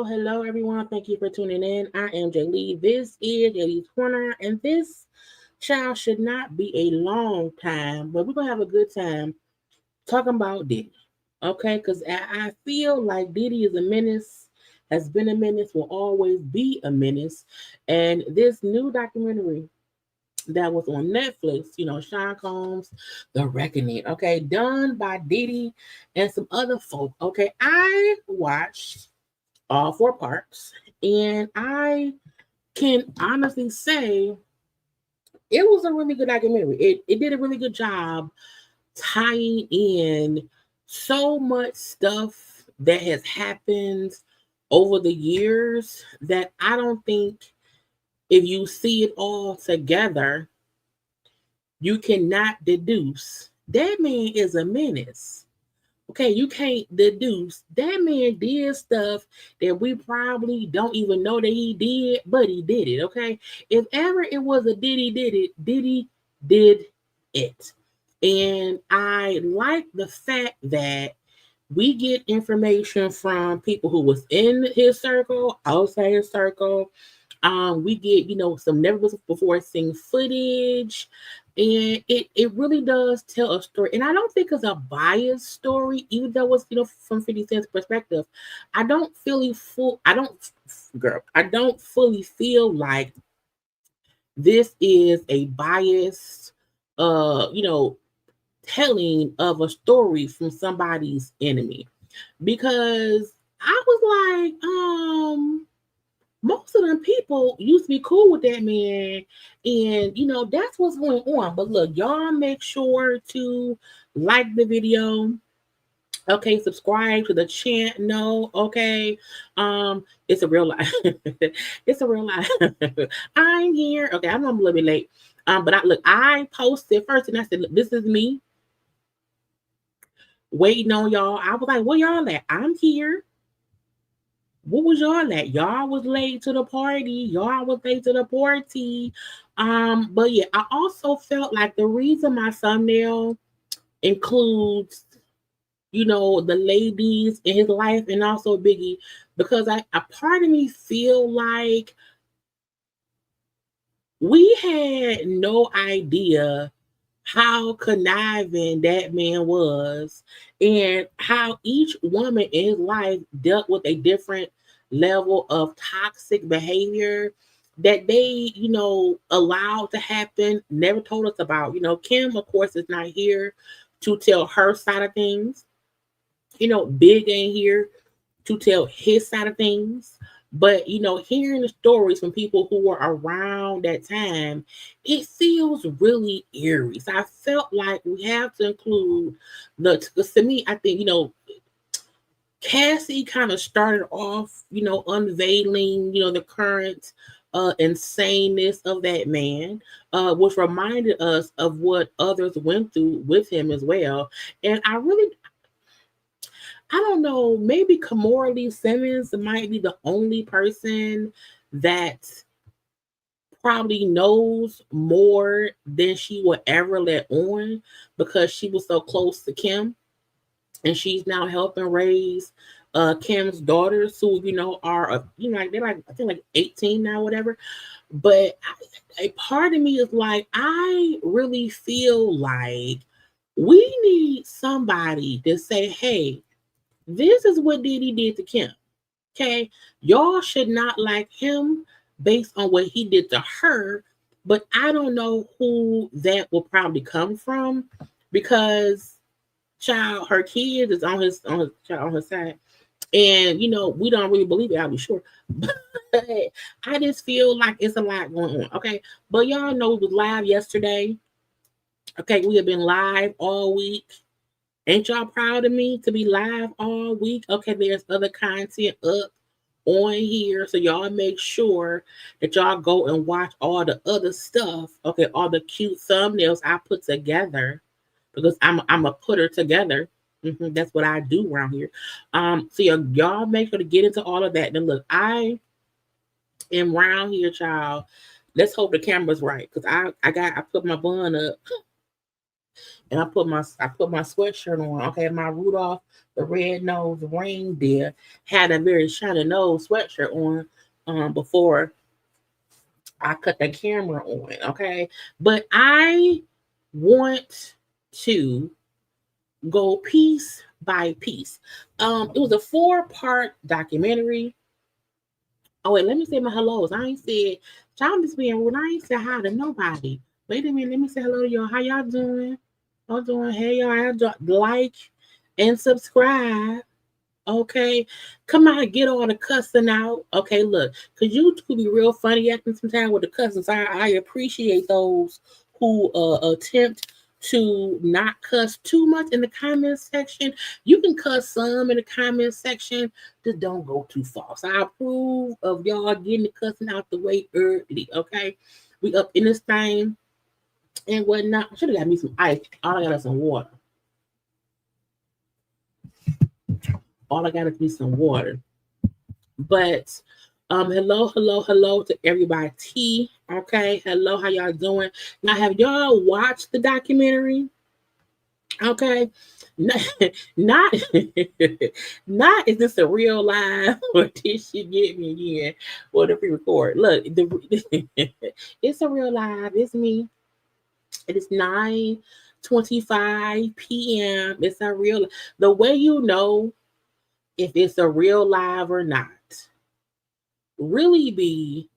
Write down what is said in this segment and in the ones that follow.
Hello, everyone. Thank you for tuning in. I am Jaylee. This is JayLeesCorner, and this child should not be a long time, but we're gonna have a good time talking about Diddy. Okay, because I feel like Diddy is a menace, has been a menace, will always be a menace. And this new documentary that was on Netflix, Sean Combs, The Reckoning, okay, done by Diddy and some other folk. Okay, I watched all four parts, and I can honestly say it was a really good documentary. It did a really good job tying in so much stuff that has happened over the years that I don't think if you see it all together, you cannot deduce that man is a menace. Okay, you can't deduce that man did stuff that we probably don't even know that he did, but he did it. Okay, if ever it was a Diddy did it, Diddy did it. And I like the fact that we get information from people who was in his circle, outside his circle. We get, some never before seen footage, and it really does tell a story. And I don't think it's a biased story, even though it's from 50 Cent's perspective. I don't fully feel like this is a biased, telling of a story from somebody's enemy, because I was like, most of them people used to be cool with that man, and that's what's going on. But look, y'all make sure to like the video. Okay, subscribe to the channel. Okay, it's a real life. It's a real life. I'm here. Okay, I know I'm a little bit late. But I posted first, and I said, look, this is me waiting on y'all. I was like, where y'all at? I'm here. What was y'all at? Y'all was late to the party. Y'all was late to the party. But yeah, I also felt like the reason my thumbnail includes, the ladies in his life and also Biggie, because a part of me feel like we had no idea how conniving that man was, and how each woman in his life dealt with a different level of toxic behavior that they, allowed to happen, never told us about. Kim, of course, is not here to tell her side of things. Big ain't here to tell his side of things. But hearing the stories from people who were around that time, it feels really eerie. So I felt like we have to include because to me, I think, Cassie kind of started off, unveiling, the current insaneness of that man, which reminded us of what others went through with him as well. And I don't know, maybe Kamora Lee Simmons might be the only person that probably knows more than she would ever let on, because she was so close to Kim, and she's now helping raise Kim's daughters, who are like they're like, I think, like 18 now, whatever. But a part of me is like, I really feel like we need somebody to say, hey, this is what Diddy did to Kim. Okay, y'all should not like him based on what he did to her. But I don't know who that will probably come from, because child, her kid is on his side, and we don't really believe it. I'll be sure, but I just feel like it's a lot going on. Okay, but y'all know we was live yesterday. Okay, we have been live all week. Ain't y'all proud of me to be live all week? Okay, there's other content up on here, so y'all make sure that y'all go and watch all the other stuff. Okay, all the cute thumbnails I put together, because I'm a putter together. That's what I do around here. So y'all make sure to get into all of that. Then look, I am around here, child. Let's hope the camera's right, because I put my bun up, and I put my sweatshirt on. Okay, my Rudolph the red-nosed reindeer had a very shiny nose sweatshirt on before I cut the camera on. Okay, but I want to go piece by piece. It was a 4-part documentary. Oh wait, let me say my hellos. I ain't said, y'all just being rude. I ain't said hi to nobody. Wait a minute, let me say hello to y'all. How y'all doing? I'm doing. Hey y'all, like and subscribe. Okay, come on, get all the cussing out. Okay, look, cause you could be real funny acting sometimes with the cussing. So I appreciate those who attempt to not cuss too much in the comment section. You can cuss some in the comment section, just don't go too far. So I approve of y'all getting the cussing out the way early. Okay, we up in this thing and whatnot. I should have got me some ice. All I got is some water. All I got is me some water. But hello to everybody. Okay, hello, how y'all doing? Now, have y'all watched the documentary? Okay, not not, not is this a real live, or did she get me again or the pre-record? Look, it's a real live. It's me. It is 9:25 p.m. It's a real. The way you know if it's a real live or not really be,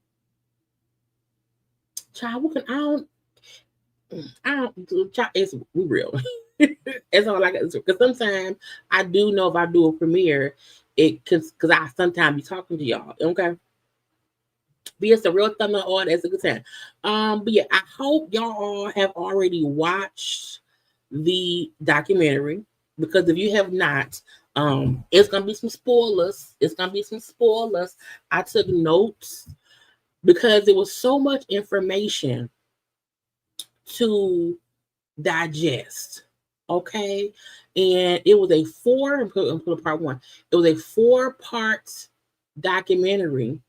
child. What can I don't. Child, it's we real. That's all I got. Because sometimes I do know if I do a premiere, it because I sometimes be talking to y'all. Okay. But it's a real thumbnail on. That's a good time. But yeah, I hope y'all all have already watched the documentary, because if you have not, it's gonna be some spoilers. It's gonna be some spoilers. I took notes because there was so much information to digest. Okay, and it was a part one. It was a 4-part documentary.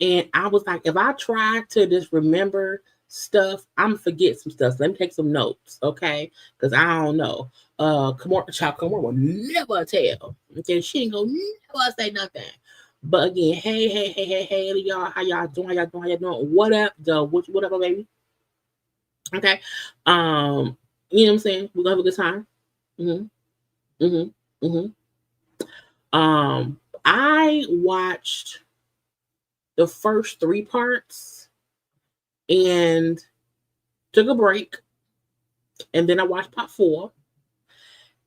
And I was like, if I try to just remember stuff, I'm gonna forget some stuff. So let me take some notes, okay? Because I don't know. Kamora will never tell. Okay, she ain't gonna never say nothing. But again, hey, y'all, how y'all doing? What up, though? What up, baby? Okay. You know what I'm saying? We're gonna have a good time. Mm-hmm. Mm-hmm. I watched the first 3 parts and took a break, and then I watched part 4,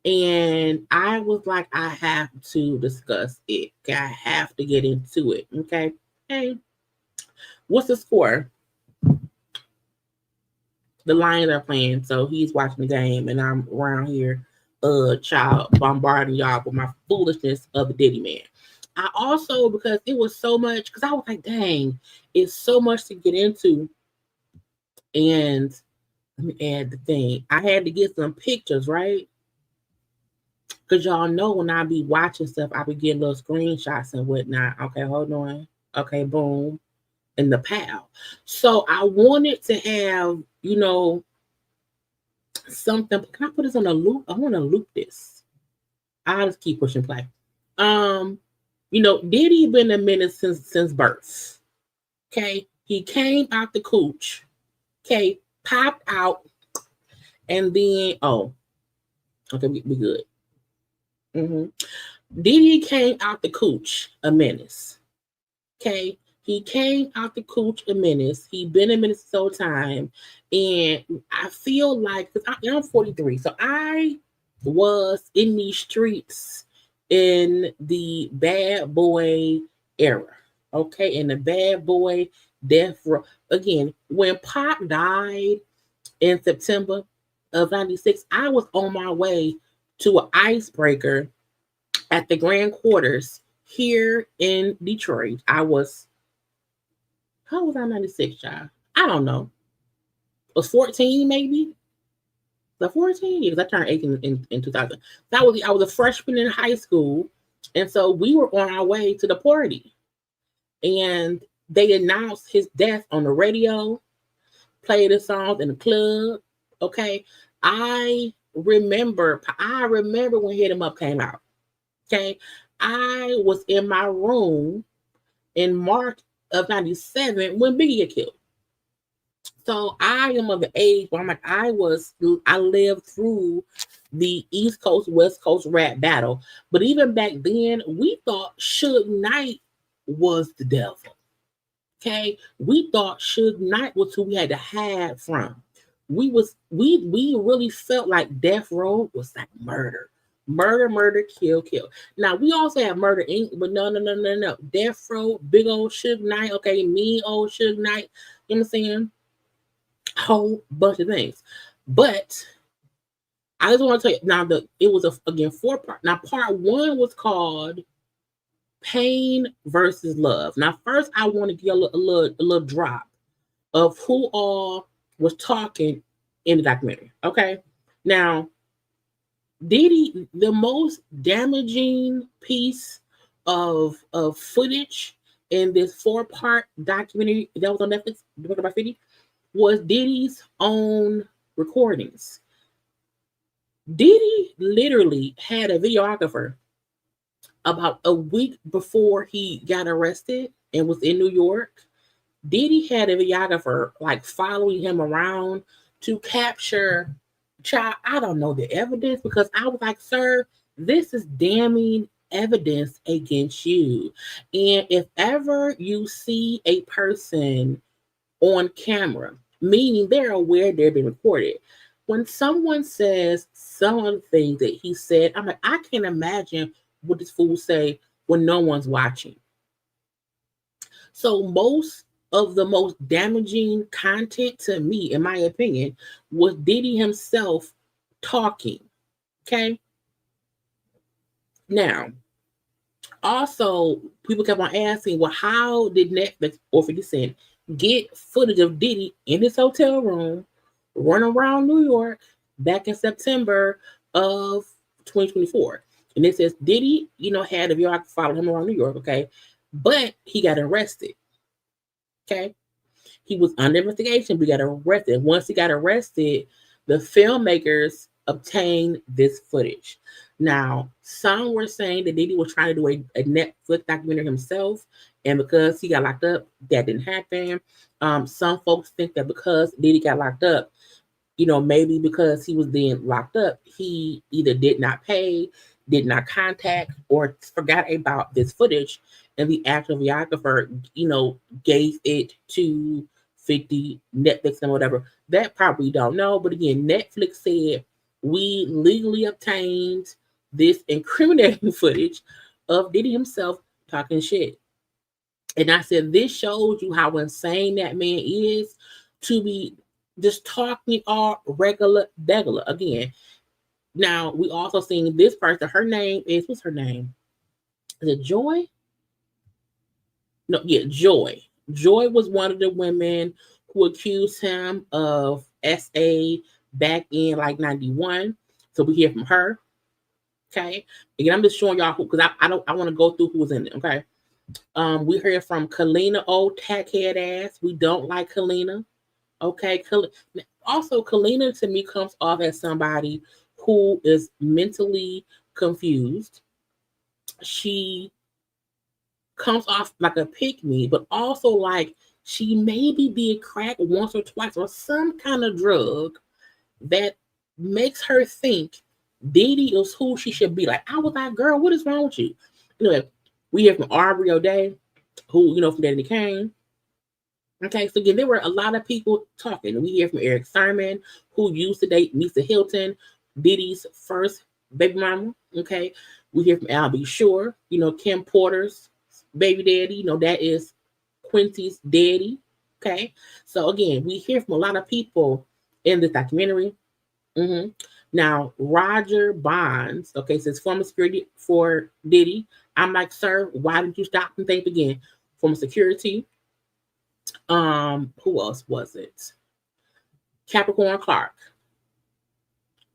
and I was like, I have to discuss it. Okay, I have to get into it. Okay. Hey, what's the score? The Lions are playing, so he's watching the game, and I'm around here, child, bombarding y'all with my foolishness of the Diddy man. I also, because it was so much, because I was like, dang, it's so much to get into. And let me add the thing. I had to get some pictures, right? Because y'all know when I be watching stuff, I be getting little screenshots and whatnot. Okay, hold on. Okay, boom. In the pal. So I wanted to have, something. Can I put this on a loop? I want to loop this. I'll just keep pushing play. Diddy been a Menace since birth. Okay, he came out the cooch. Okay, popped out, and then okay, we good. Diddy came out the cooch a Menace. Okay, he came out the cooch a Menace. He been a Menace this whole time, and I feel like, because I'm 43, so I was in these streets in the bad boy era. Okay, in the bad boy death row. Again, when Pac died in September of '96, I was on my way to an icebreaker at the Grand Quarters here in Detroit. How was I 96, child? I don't know. I was 14 maybe? The 14? Yeah, because I turned 18 in 2000. I was a freshman in high school. And so we were on our way to the party. And they announced his death on the radio, played the songs in the club. Okay. I remember when Hit 'Em Up came out. Okay. I was in my room in March of '97 when Biggie got killed. So I am of the age where I'm like, I lived through the East Coast, West Coast rap battle. But even back then, we thought Suge Knight was the devil. Okay. We thought Suge Knight was who we had to hide from. We really felt like Death Row was like murder. Murder, murder, kill, kill. Now we also have Murder Inc., but no. Death Row, big old Suge Knight, okay, mean old Suge Knight. You know what I'm saying? Whole bunch of things. But I just want to tell you now it was again 4 parts. Now part 1 was called Pain versus Love. Now first I want to give a little drop of who all was talking in the documentary. Okay. Now Diddy, the most damaging piece of footage in this 4-part documentary that was on Netflix, directed by 50, was Diddy's own recordings. Diddy literally had a videographer about a week before he got arrested and was in New York. Diddy had a videographer like following him around to capture, child, I don't know the evidence, because I was like, sir, this is damning evidence against you. And if ever you see a person on camera, meaning they're aware they're being recorded, when someone says some of the things that he said, I'm like, I can't imagine what this fool say when no one's watching. So most of the most damaging content to me, in my opinion, was Diddy himself talking. Okay. Now, also, people kept on asking, well, how did Netflix or 50 Cent get footage of Diddy in his hotel room, run around New York back in September of 2024? And it says Diddy, had a videographer follow him around New York, okay? But he got arrested. Okay. He was under investigation, but he got arrested. Once he got arrested, the filmmakers obtained this footage. Now, some were saying that Diddy was trying to do a Netflix documentary himself, And because he got locked up, that didn't happen. Some folks think that because Diddy got locked up, maybe because he was then locked up, he either did not pay, did not contact, or forgot about this footage, and the actual videographer, gave it to 50 Netflix and whatever. That probably don't know, but again, Netflix said we legally obtained this incriminating footage of Diddy himself talking shit. And I said, this shows you how insane that man is to be just talking all regular. Again, now we also seen this person. Her name is, what's her name? Is it Joy? No, yeah, Joy. Joy was one of the women who accused him of SA back in like 91. So we hear from her. Okay. Again, I'm just showing y'all who, because I want to go through who was in it. Okay. We heard from Kalina, old tackhead ass. We don't like Kalina. Okay. Also, Kalina to me comes off as somebody who is mentally confused. She comes off like a pick-me, but also like she maybe did crack once or twice or some kind of drug that makes her think Diddy is who she should be. Like, I was like, girl, what is wrong with you? Anyway, we hear from Aubrey O'Day, who, from Danny Kane. Okay, so again, there were a lot of people talking. We hear from Eric Sermon, who used to date Lisa Hilton, Diddy's first baby mama. Okay, we hear from Al B. Shore, Kim Porter's baby daddy. That is Quincy's daddy. Okay, so again, we hear from a lot of people in this documentary. Mm-hmm. Now, Roger Bonds, okay, says former security for Diddy. I'm like, sir, why did you stop and think again? Former security. Who else was it? Capricorn Clark.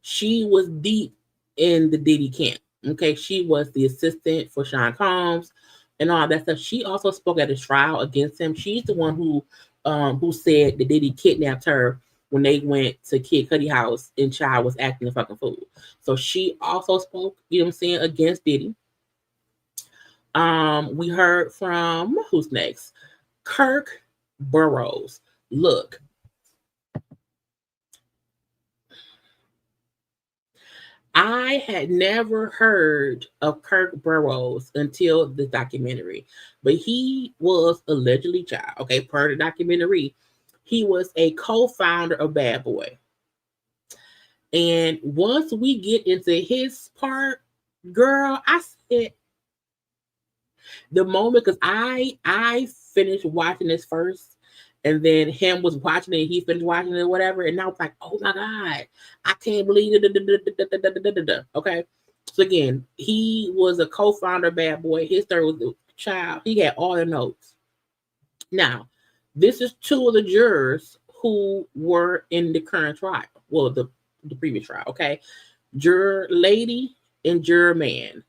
She was deep in the Diddy camp. Okay, she was the assistant for Sean Combs and all that stuff. She also spoke at his trial against him. She's the one who said that Diddy kidnapped her when they went to Kid Cudi house and Child was acting a fucking fool. So she also spoke, against Diddy. We heard from, who's next? Kirk Burroughs. Look, I had never heard of Kirk Burroughs until the documentary, but he was allegedly, child, okay, per the documentary, he was a co-founder of Bad Boy. And once we get into his part, girl, I said, the moment, because I finished watching this first, and then him was watching it, he finished watching it, whatever, and I was like, oh my God, I can't believe it. Okay. So again, he was a co-founder of Bad Boy. His story was the child. He had all the notes. Now, this is two of the jurors who were in the current trial. Well, the previous trial, okay? Juror lady and juror man.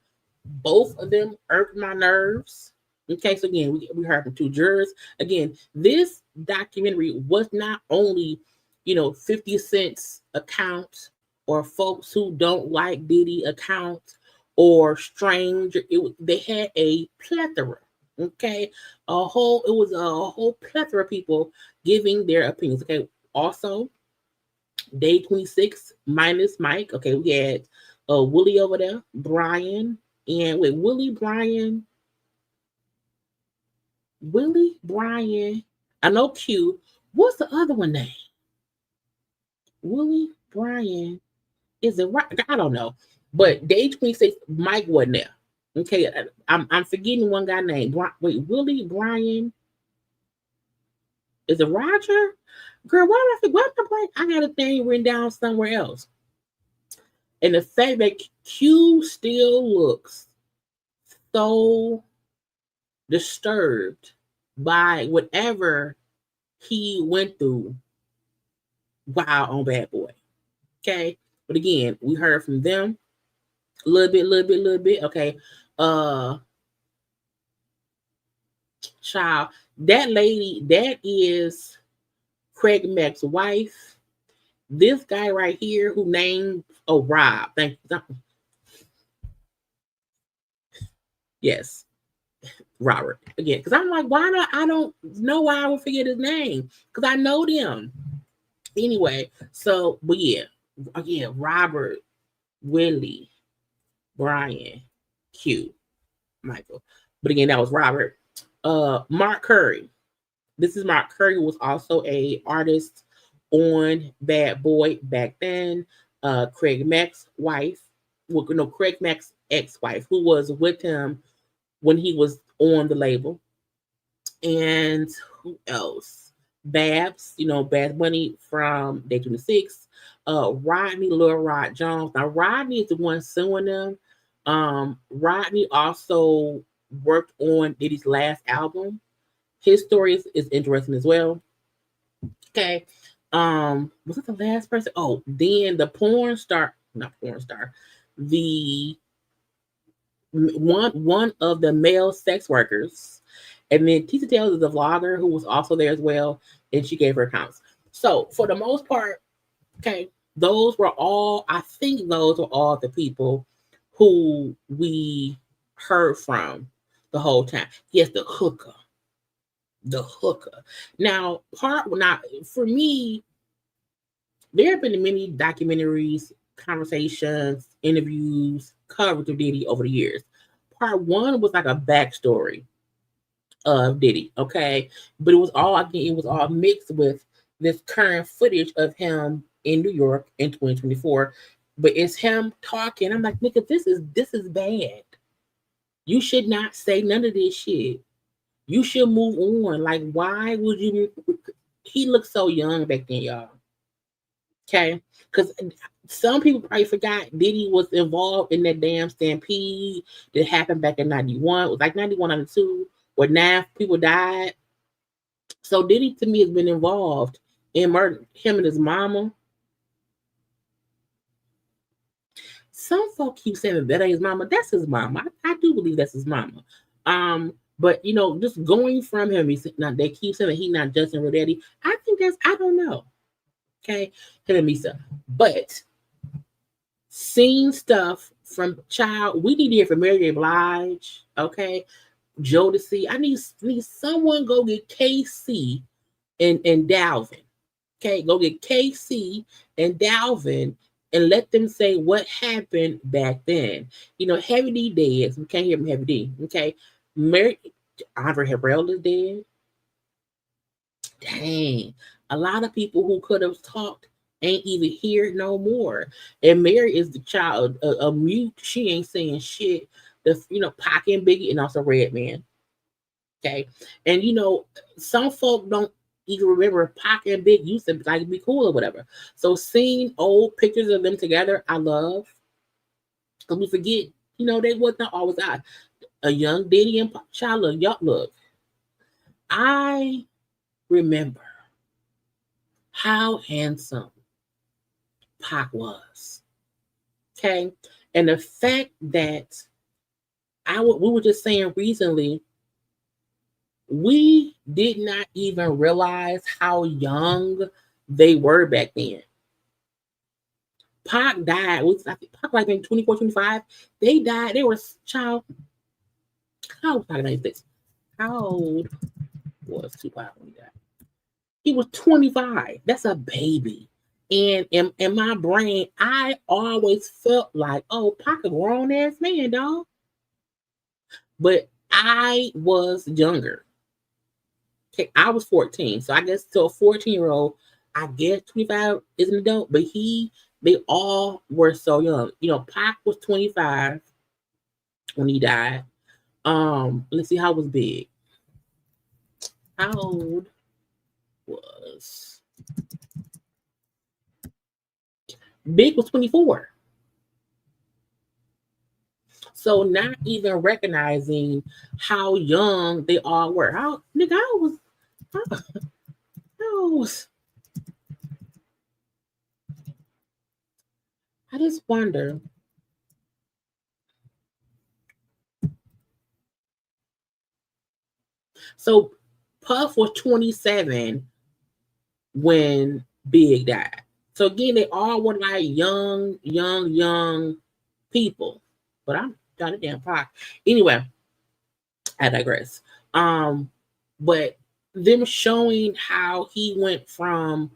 Both of them irked my nerves. Okay, so again, we heard from two jurors. Again, this documentary was not only, 50 Cent's account or folks who don't like Diddy accounts or stranger. They had a plethora. Okay, it was a whole plethora of people giving their opinions. Okay, also day 26 minus Mike. Okay, we had Willie over there, Brian, and wait, Willie Brian. I know Q. What's the other one name? Willie Brian. Is it right? I don't know. But day 26, Mike wasn't there. Okay, I'm forgetting one guy named Willie Brian. Is it Roger? Girl, why am I got a thing written down somewhere else. And the fact that Q still looks so disturbed by whatever he went through while on Bad Boy. Okay. But again, we heard from them a little bit. Okay. Child, that lady, that is Craig Mack's wife. This guy right here who named Rob. Thank you. Yes. Robert again, because I'm like, why not? I don't know why I would forget his name because I know them anyway. So, but yeah, again, Robert, Willie, Brian, Q, Michael. But again, that was Robert. Mark Curry. This is Mark Curry, who was also a artist on Bad Boy back then. Craig Mack's wife, well, no, Craig Mack's ex-wife, who was with him when he was on the label. And who else? Babs, Bad Bunny from Day 26. Rodney, Lil Rod Jones. Now, Rodney is the one suing them. Rodney also worked on Diddy's last album. His story is interesting as well. Okay. Was it the last person? Oh, then the porn star, not porn star, the one of the male sex workers, and then Tisa Tales is a vlogger who was also there as well, and she gave her accounts. So for the most part, okay, I think those were all the people who we heard from the whole time. Yes, the hooker. Now, for me, there have been many documentaries, conversations, interviews, coverage of Diddy over the years. Part one was like a backstory of Diddy, okay? But it was all mixed with this current footage of him in New York in 2024. But it's him talking. I'm like, nigga, this is bad. You should not say none of this shit. You should move on. Like, why would you? He looked so young back then, y'all. Okay, because some people probably forgot Diddy was involved in that damn stampede that happened back in '91. It was like '91, '92, where 9 people died. So Diddy, to me, has been involved in murder. Him and his mama. Some folk keep saying that ain't his mama. That's his mama. I do believe that's his mama. But just going from him, they keep saying that he's not Justin real daddy. I think I don't know. Okay, him and Misa. But seeing stuff from child, we need to hear from Mary J. Blige. Okay, Jodeci. I need someone go get KC and Dalvin. Okay, go get KC and Dalvin and let them say what happened back then. Heavy D dead. So we can't hear from Heavy D. Okay, Andre Harrell is dead. Dang, a lot of people who could have talked ain't even here no more. And Mary is the child, a mute. She ain't saying shit. Pac and Biggie and also Redman. Okay, and some folk don't even remember Pac and Big used to like be cool or whatever. So seeing old pictures of them together, I love. Because we forget, they wasn't always out. A young Diddy and child, look. I remember how handsome Pac was. Okay. And the fact that we were just saying recently, we did not even realize how young they were back then. Pac died. I think Pac like in 24, 25. They died. They were child. How old was Pac 96? How old was Tupac when he died? He was 25. That's a baby. And in my brain, I always felt like, oh, Pac a grown ass man, dog. But I was younger. Okay, I was 14. So I guess to a 14-year-old, I guess 25 is an adult, but they all were so young. Pac was 25 when he died. Let's see, how was Big? How old was Big? Was 24. So not even recognizing how young they all were. I just wonder. So Puff was 27 when Big died. So again, they all were like young people. But I'm trying to damn Pac. Anyway, I digress. But them showing how he went from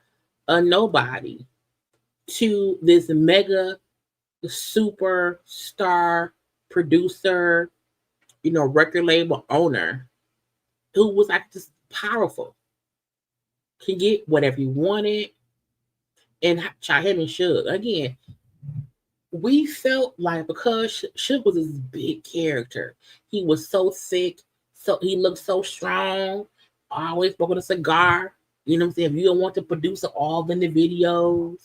a nobody to this mega superstar producer, record label owner who was like just powerful, can get whatever he wanted, and try him and Suge. Again, we felt like because Suge was this big character, he was so thick, so he looked so strong, always smoking a cigar. You know what I'm saying? If you don't want the producer all in the videos,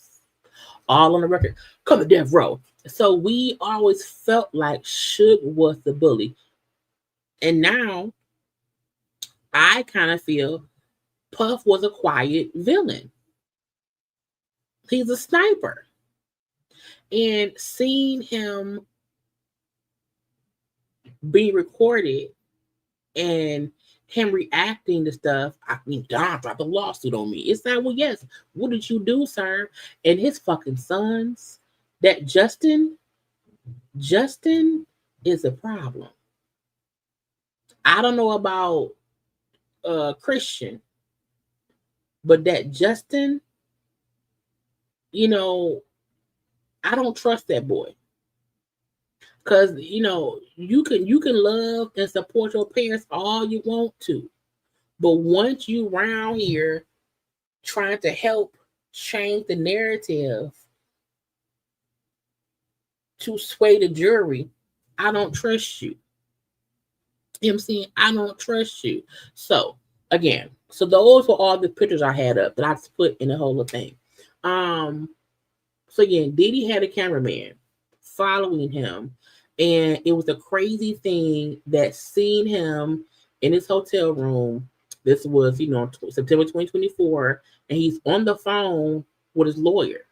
all on the record, come to Death Row. So we always felt like Suge was the bully. And now I kind of feel Puff was a quiet villain. He's a sniper. And seeing him being recorded and him reacting to stuff, I mean, Don dropped a lawsuit on me. It's like, well, yes, what did you do, sir? And his fucking sons, that Justin is a problem. I don't know about Christian, but that Justin, I don't trust that boy. Cause you can love and support your parents all you want to, but once you around here trying to help change the narrative to sway the jury, I don't trust you. You know what I'm saying? I don't trust you. So again, those were all the pictures I had up that I put in the whole thing. So again, Diddy had a cameraman following him, and it was a crazy thing that seeing him in his hotel room. This was, September 2024, and he's on the phone with his lawyer.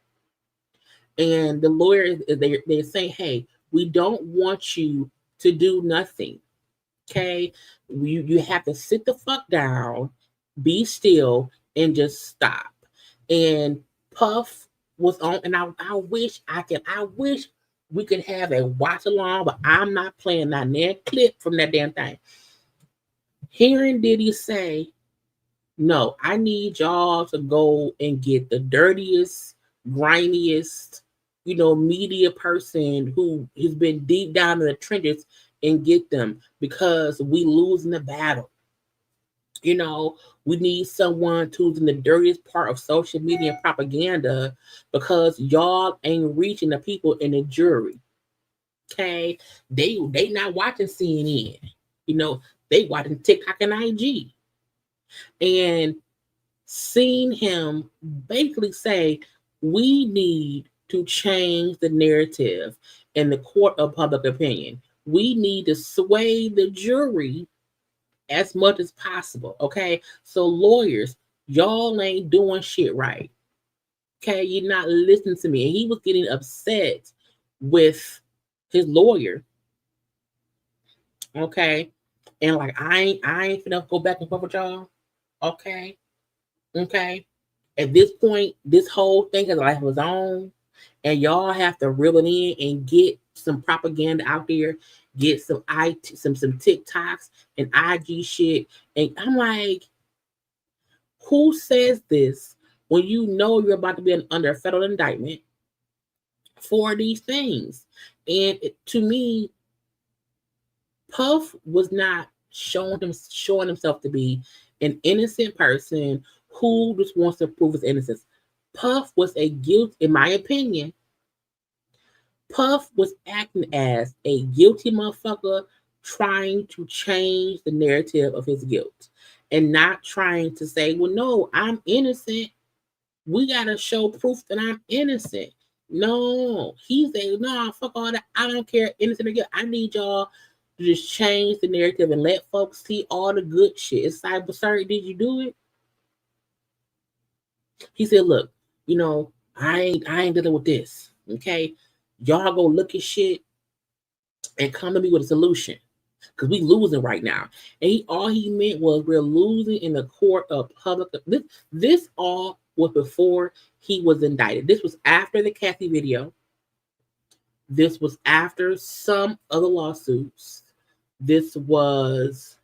And the lawyer, they're saying, hey, we don't want you to do nothing. Okay? You have to sit the fuck down, be still, and just stop. And Puff was on, and I wish we could have a watch along, but I'm not playing that clip from that damn thing. Hearing Diddy say, no, I need y'all to go and get the dirtiest, grimiest, media person who has been deep down in the trenches and get them, because we losing the battle. We need someone who's in the dirtiest part of social media and propaganda, because y'all ain't reaching the people in the jury. Okay, they not watching CNN. They watching TikTok and IG. And seeing him basically say, we need to change the narrative in the court of public opinion. We need to sway the jury as much as possible. Okay, so lawyers, y'all ain't doing shit right. Okay, you're not listening to me. And he was getting upset with his lawyer. Okay, and like I ain't finna go back and forth with y'all. Okay. At this point, this whole thing has a life of its own, and y'all have to reel it in and get some propaganda out there, get some some TikToks and IG shit. And I'm like, who says this when you know you're about to be under a federal indictment for these things? And to me, Puff was not showing himself to be an innocent person who just wants to prove his innocence. Puff was in my opinion, Puff was acting as a guilty motherfucker trying to change the narrative of his guilt and not trying to say, well, no, I'm innocent. We got to show proof that I'm innocent. No, he's saying, no, fuck all that. I don't care, innocent or guilty. I need y'all to just change the narrative and let folks see all the good shit. It's like, but sir, did you do it? He said, look, I ain't dealing with this. Okay. Y'all go look at shit and come to me with a solution. Because we losing right now. And all he meant was we're losing in the court of public. This all was before he was indicted. This was after the Kathy video. This was after some other lawsuits. This was,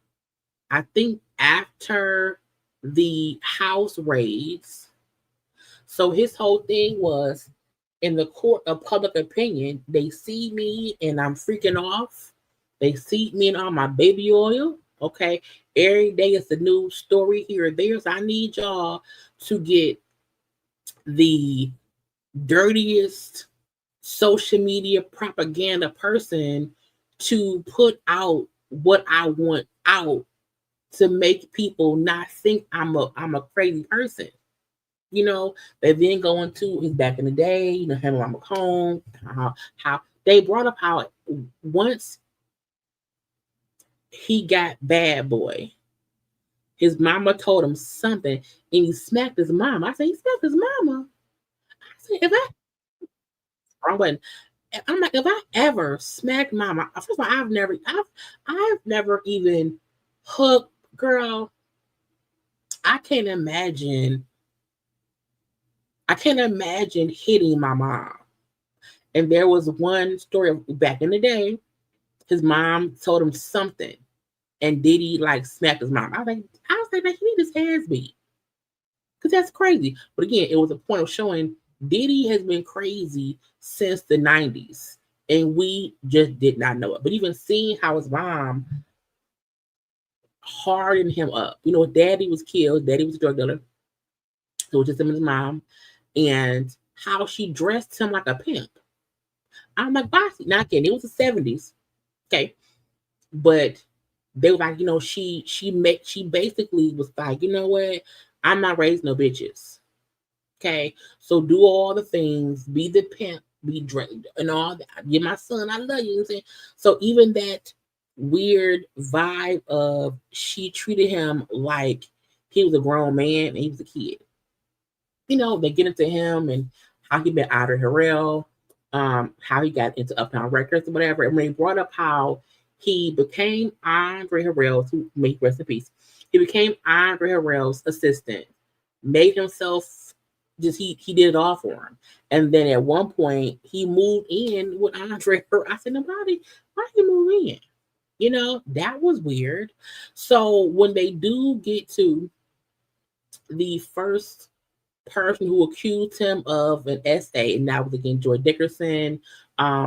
I think, after the house raids. So his whole thing was, in the court of public opinion, they see me and I'm freaking off. They see me and all my baby oil. Okay. Every day it's a new story here or there. So I need y'all to get the dirtiest social media propaganda person to put out what I want out to make people not think I'm a crazy person. They then go into his back in the day, him around home, how they brought up how once he got bad boy, his mama told him something and he smacked his mama. I said, he smacked his mama. I said, if I wrong button. I'm like, if I ever smacked mama, first of all, I've never even hooked, girl. I can't imagine hitting my mom. And there was one story back in the day, his mom told him something, and Diddy like smacked his mom. I was like, he need his hands beat, because that's crazy. But again, it was a point of showing Diddy has been crazy since the 90s, and we just did not know it. But even seeing how his mom hardened him up, Daddy was killed, Daddy was a drug dealer, so it was just him and his mom, and how she dressed him like a pimp. I'm like, bossy. Not kidding. It was the 70s. Okay. But they were like, she basically was like, you know what? I'm not raising no bitches. Okay. So do all the things, be the pimp, be drained and all that. Give my son, I love you. You know what I'm saying? So even that weird vibe of she treated him like he was a grown man and he was a kid. They get into him and how he met Audrey Harrell, how he got into Uptown Records or whatever. And when he brought up how he became Andre Harrell's, who may rest in peace, he became Andre Harrell's assistant, made himself he did it all for him. And then at one point he moved in with Andre Harrell. I said, nobody, why you move in? That was weird. So when they do get to the first person who accused him of an SA, and that was again Joy Dickerson.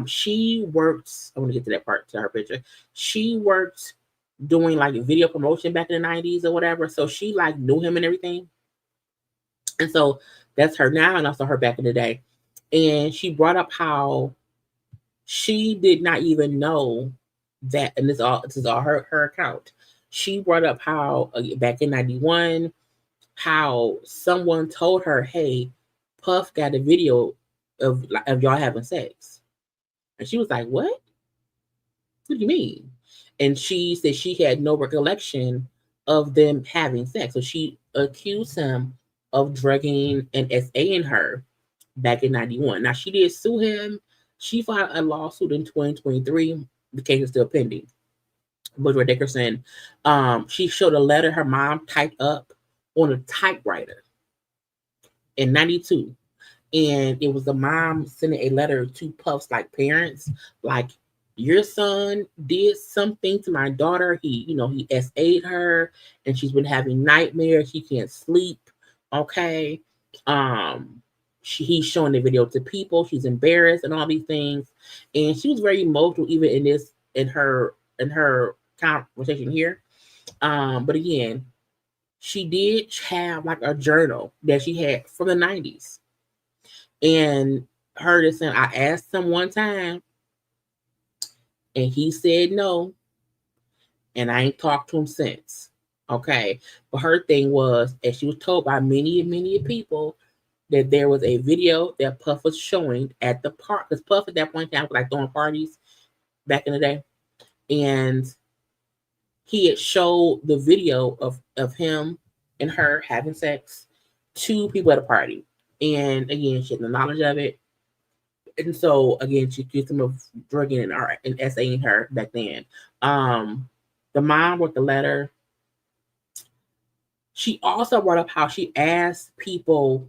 She worked, I want to get to that part to her picture. She worked doing like video promotion back in the 90s or whatever. So she like knew him and everything. And so that's her now and also her back in the day. And she brought up how she did not even know that, and this is all her account. She brought up how back in 91, how someone told her, hey, Puff got a video of y'all having sex. And she was like, what? What do you mean? And she said she had no recollection of them having sex. So she accused him of drugging and SAing her back in 91. Now, she did sue him. She filed a lawsuit in 2023. The case is still pending. Joy Dickerson, she showed a letter her mom typed up on a typewriter in 92. And it was the mom sending a letter to Puff's like parents, like, your son did something to my daughter. He SA'd her and she's been having nightmares. She can't sleep. Okay. He's showing the video to people. She's embarrassed and all these things. And she was very emotional even in her conversation here. But again, she did have like a journal that she had from the 90s. And her just saying, I asked him one time and he said no. And I ain't talked to him since. Okay. But her thing was, as she was told by many, many people, that there was a video that Puff was showing at the park. Because Puff at that point in time was like throwing parties back in the day. And he had showed the video of him and her having sex to people at a party. And again, she had no knowledge of it. And so again, she accused him of drugging and SAing her back then. The mom wrote the letter. She also brought up how she asked people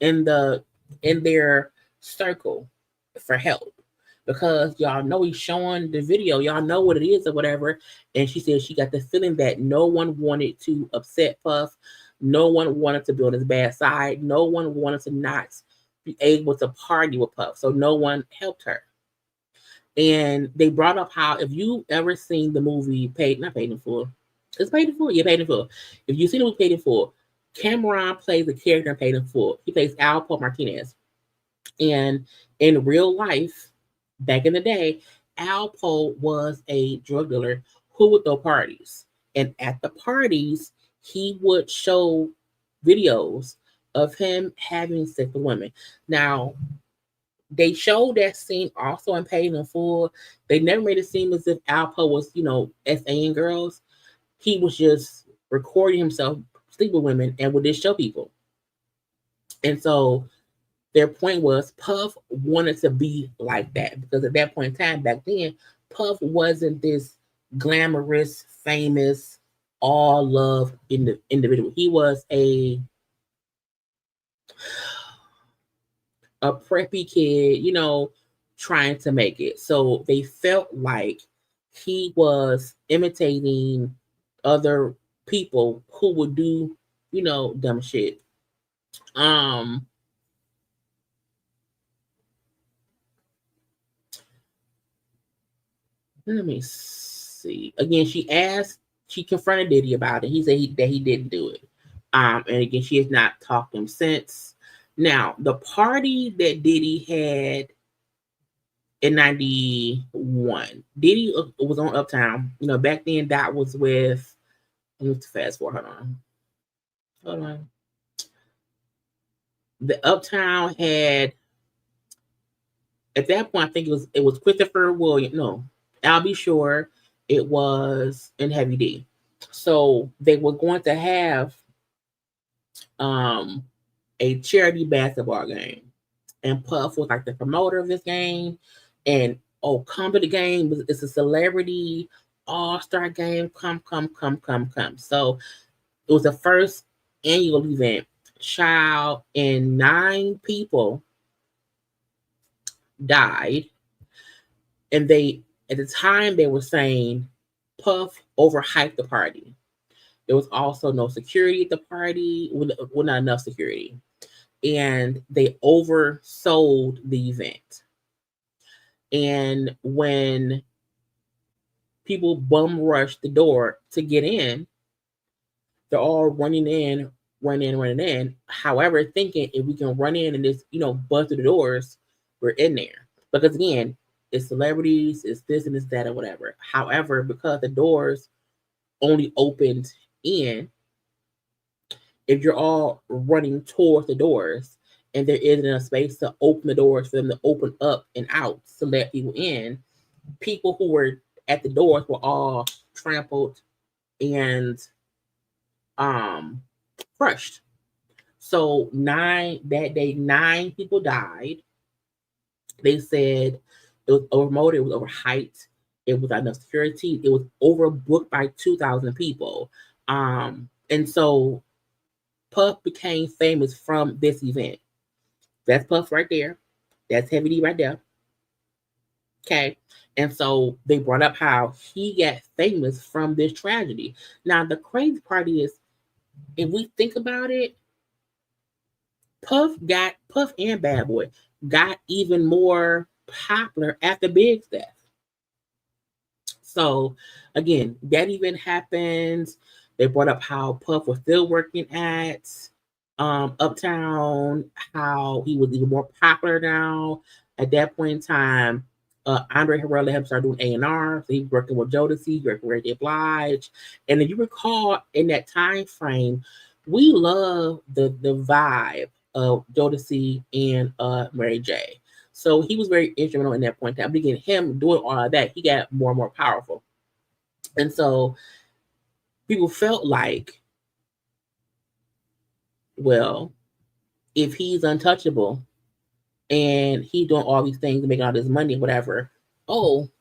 in their circle for help because y'all know he's showing the video. Y'all know what it is or whatever. And she said she got the feeling that no one wanted to upset Puff. No one wanted to be on his bad side. No one wanted to not be able to party with Puff. So no one helped her. And they brought up how if you ever seen the movie not Paid in Full. It's Paid in Full? Yeah, Paid in Full. If you've seen the movie Paid in Full, Cameron plays a character in Paid in Full. He plays Alpo Martinez. And in real life, back in the day, Alpo was a drug dealer who would throw parties. And at the parties, he would show videos of him having sex with women. Now, they showed that scene also in Paid in Full. They never made it seem as if Alpo was, SAing girls. He was just recording himself sleep with women and would just show people. And so their point was Puff wanted to be like that because at that point in time, back then, Puff wasn't this glamorous, famous, all love individual. He was a preppy kid, trying to make it. So they felt like he was imitating other people who would do, dumb shit. Let me see. Again, she confronted Diddy about it. He said that he didn't do it. And again, she has not talked to him since. Now, the party that Diddy had in 91, Diddy was on Uptown. Back then that was with, let me fast forward, hold on. The Uptown had, at that point, I think it was Christopher Williams, no, I'll be sure it was in Heavy D. So they were going to have a charity basketball game. And Puff was like the promoter of this game. And come to the game. It's a celebrity all-star game. Come. So it was the first annual event. Child, and 9 people died. And at the time, they were saying Puff overhyped the party. There was also no security at the party. Well, not enough security. And they oversold the event. And when people bum rush the door to get in, they're all running in. However, thinking if we can run in and just, bust through the doors, we're in there. Because again, it's celebrities, it's this and it's that or whatever. However, because the doors only opened in, if you're all running towards the doors and there isn't enough space to open the doors for them to open up and out to let people in, people who were at the doors were all trampled and crushed. So that day, 9 people died. They said it was overmoted, it was overhyped, it was not enough security, it was overbooked by 2,000 people. And so Puff became famous from this event. That's Puff right there. That's Heavy D right there. Okay. And so they brought up how he got famous from this tragedy. Now, the crazy part is, if we think about it, Puff and Bad Boy got even more popular after Big's death. So again, that event happens. They brought up how Puff was still working at Uptown, how he was even more popular now. At that point in time, Andre Harrell let him start doing A&R. So he's working with Jodeci, working with Ray Blige. And if you recall, in that time frame, we love the vibe of Jodeci and Mary J. So he was very instrumental in that point in time. But again, him doing all of that, he got more and more powerful. And so people felt like, well, if he's untouchable and he's doing all these things and making all this money, whatever,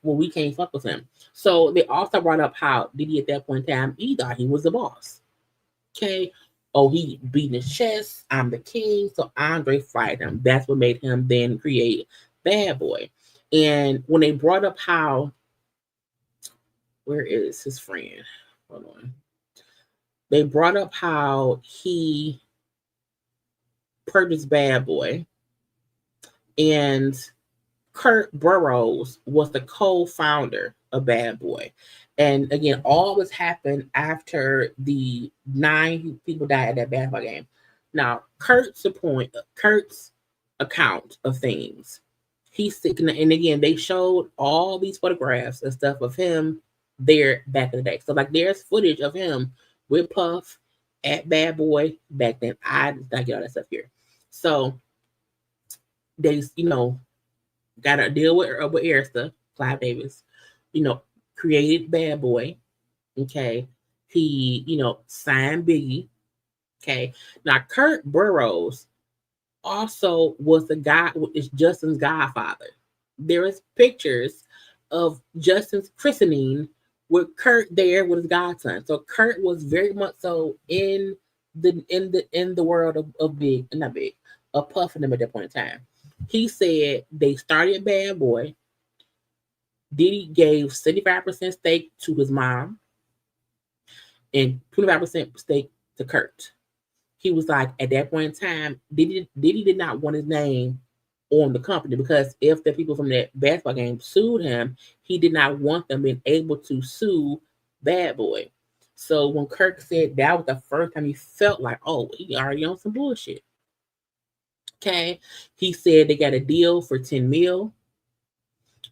we can't fuck with him. So they also brought up how Diddy at that point in time, he thought he was the boss. Okay. He beating his chest. I'm the king. So Andre fired him. That's what made him then create Bad Boy. And when they brought up how, where is his friend? Hold on. They brought up how he purchased Bad Boy, and Kurt Burrows was the co-founder of Bad Boy. And again, all this happened after the 9 people died at that basketball game. Now, Kurt's account of things. He's sticking, and again, they showed all these photographs and stuff of him there back in the day. So, like, there's footage of him with Puff at Bad Boy back then. I get all that stuff here. So they, got to deal with Arista, Clive Davis, created Bad Boy. Okay. He, signed Biggie. Okay. Now, Kurt Burrows also was the guy, is Justin's godfather. There is pictures of Justin's christening with Kurt there with his godson. So Kurt was very much so in the world of Puff and them at that point in time. He said they started Bad Boy. Diddy gave 75% stake to his mom and 25% stake to Kurt. He was like, at that point in time, Diddy did not want his name on the company, because if the people from that basketball game sued him, he did not want them being able to sue Bad Boy. So when Kirk said that was the first time he felt like, oh, he already on some bullshit. Okay. He said they got a deal for $10 million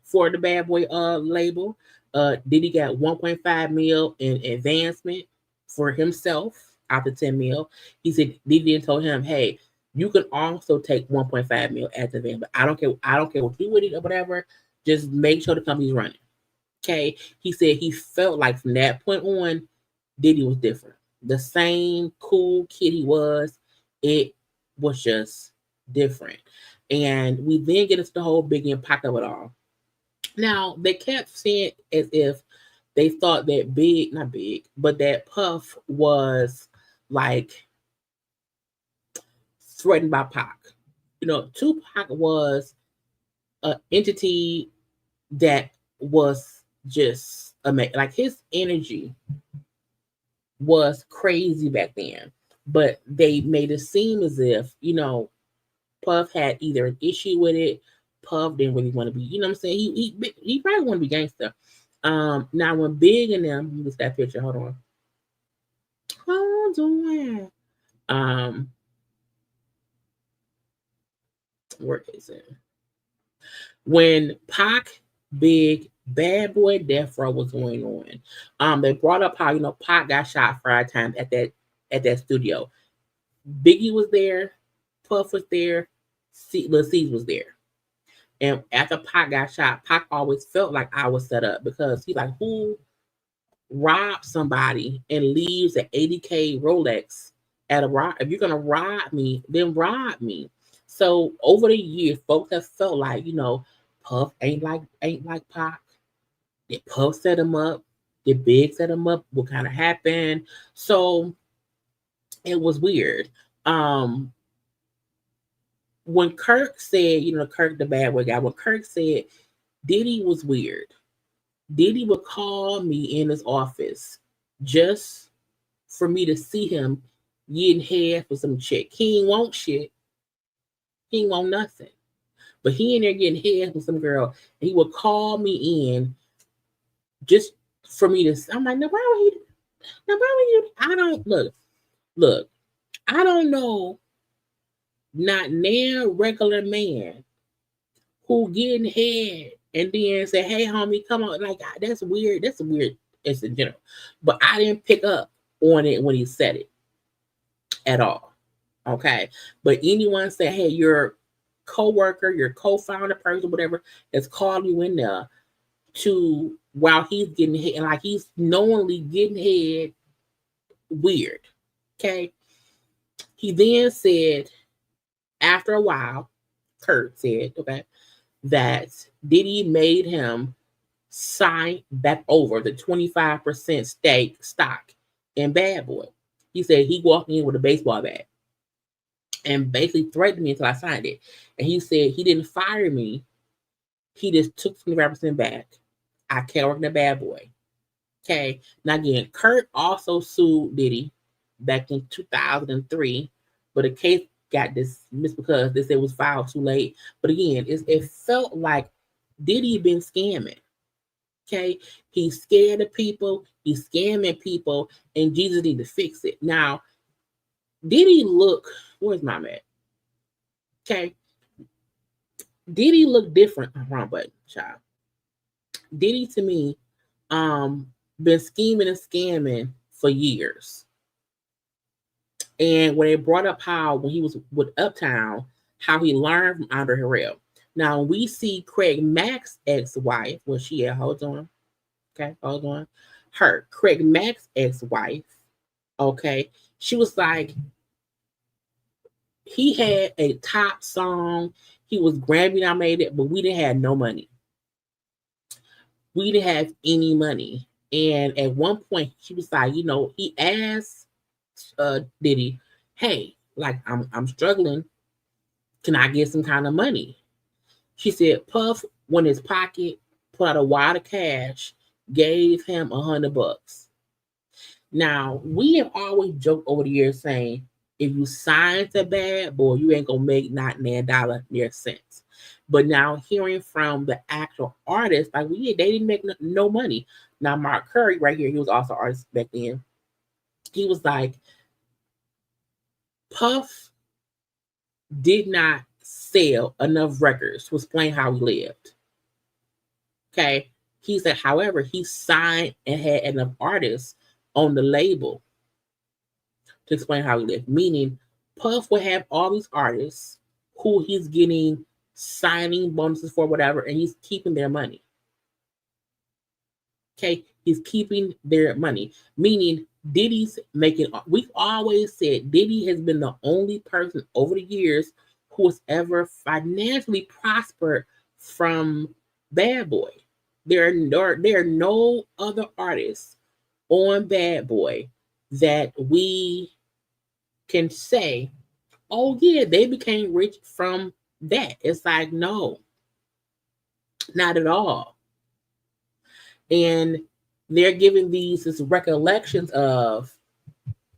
for the Bad Boy label. Diddy got $1.5 million in advancement for himself out the $10 million. He said Diddy told him, hey, you can also take $1.5 million at the van, but I don't care what you do with it or whatever. Just make sure the company's running. Okay. He said he felt like from that point on, Diddy was different. The same cool kid he was, it was just different. And we then get into the whole Biggie and Pac of it all. Now, they kept saying as if they thought that that Puff was like threatened by Pac. Tupac was an entity that was just amazing. Like, his energy was crazy back then. But they made it seem as if, Puff had either an issue with it. Puff didn't really want to be, you know what I'm saying? He probably want to be gangster. Now when Big and them, look at that picture. Hold on. Where is it? When Pac, Big, Bad Boy, Death Row was going on, they brought up how Pac got shot 5 times at that studio. Biggie was there, Puff was there, Lil Cease was there. And after Pac got shot, Pac always felt like I was set up, because he like, who robbed somebody and leaves an $80K Rolex at a rob? If you're gonna rob me, then rob me. So over the years, folks have felt like, Puff ain't like Pac. Did Puff set him up? Did Big set him up? What kind of happened? So it was weird. When Kirk said, Kirk the Bad Boy guy, when Kirk said Diddy was weird, Diddy would call me in his office just for me to see him getting head for some chick. He ain't want shit. He ain't want nothing. But he in there getting head for some girl. And he would call me in just for me to, I'm like, why would you, I don't, look, I don't know not near regular man who getting head and then say, hey homie, come on. Like, that's weird. That's weird. It's in general. But I didn't pick up on it when he said it at all. Okay. But anyone say, hey, your co-worker, your co-founder person, whatever, that's called you in there to while he's getting hit, and like he's knowingly getting head, weird. Okay. He then said, after a while, Kurt said, okay, that Diddy made him sign back over the 25% stock in Bad Boy. He said he walked in with a baseball bat and basically threatened me until I signed it. And he said he didn't fire me. He just took 25% back. I can't work in a bad boy. Okay. Now again, Kurt also sued Diddy back in 2003, but the case got dismissed because they said it was filed too late. But again, it felt like Diddy been scamming. Okay. He's scared of people, he's scamming people, and Jesus need to fix it. Now, Diddy where's my man? Okay. Diddy look different. Wrong button, child. Diddy to me, been scheming and scamming for years. And when they brought up how when he was with Uptown, how he learned from Andre Harrell. Now we see Craig Mack's ex-wife, well, she had hold on. Okay, hold on. Craig Mack's ex-wife, okay, she was like, he had a top song, he was Grammy nominated, but we didn't have no money. We didn't have any money. And at one point, she was like, he asked Diddy, hey, like I'm struggling. Can I get some kind of money? She said, Puff went in his pocket, put out a wad of cash, gave him $100. Now, we have always joked over the years saying, if you sign to Bad Boy, you ain't gonna make not near a dollar near cents. But now hearing from the actual artist, like they didn't make no money. Now Mark Curry right here, he was also an artist back then. He was like, Puff did not sell enough records to explain how he lived. Okay. He said, however, he signed and had enough artists on the label to explain how he lived. Meaning, Puff will have all these artists who he's getting signing bonuses for, whatever, and he's keeping their money. Okay. He's keeping their money. Meaning, Diddy's making, we've always said Diddy has been the only person over the years who has ever financially prospered from Bad Boy. There are no other artists on Bad Boy that we can say, oh yeah, they became rich from that. It's like, no, not at all. And they're giving these recollections of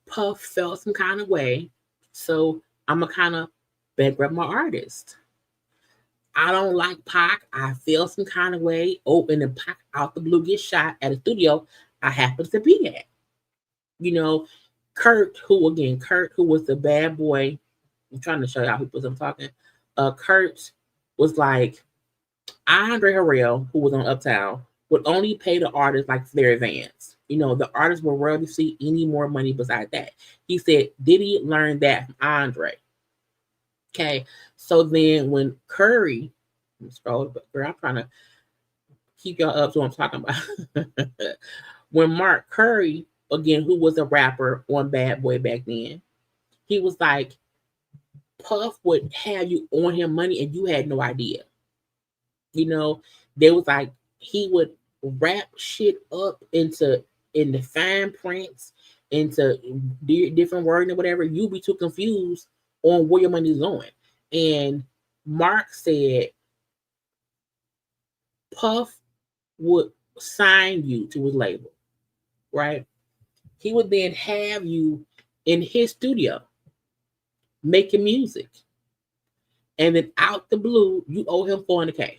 Puff felt some kind of way, so I'm going to kind of bankrupt my artist. I don't like Pac. I feel some kind of way. Oh, and then Pac out the blue gets shot at a studio I happen to be at. Kurt, who was the Bad Boy. I'm trying to show y'all who I'm talking. Kurt was like, Andre Harrell, who was on Uptown, would only pay the artists like for their advance. The artists will rarely see any more money besides that. He said Diddy learned that from Andre. Okay, so then when Curry, I'm trying to keep y'all up to what I'm talking about. When Mark Curry, again, who was a rapper on Bad Boy back then, he was like, Puff would have you on him money and you had no idea. They was like, he would wrap shit up in the fine prints, into different wording or whatever. You be too confused on where your money is going. And Mark said Puff would sign you to his label, right? He would then have you in his studio making music. And then out the blue, you owe him $400K.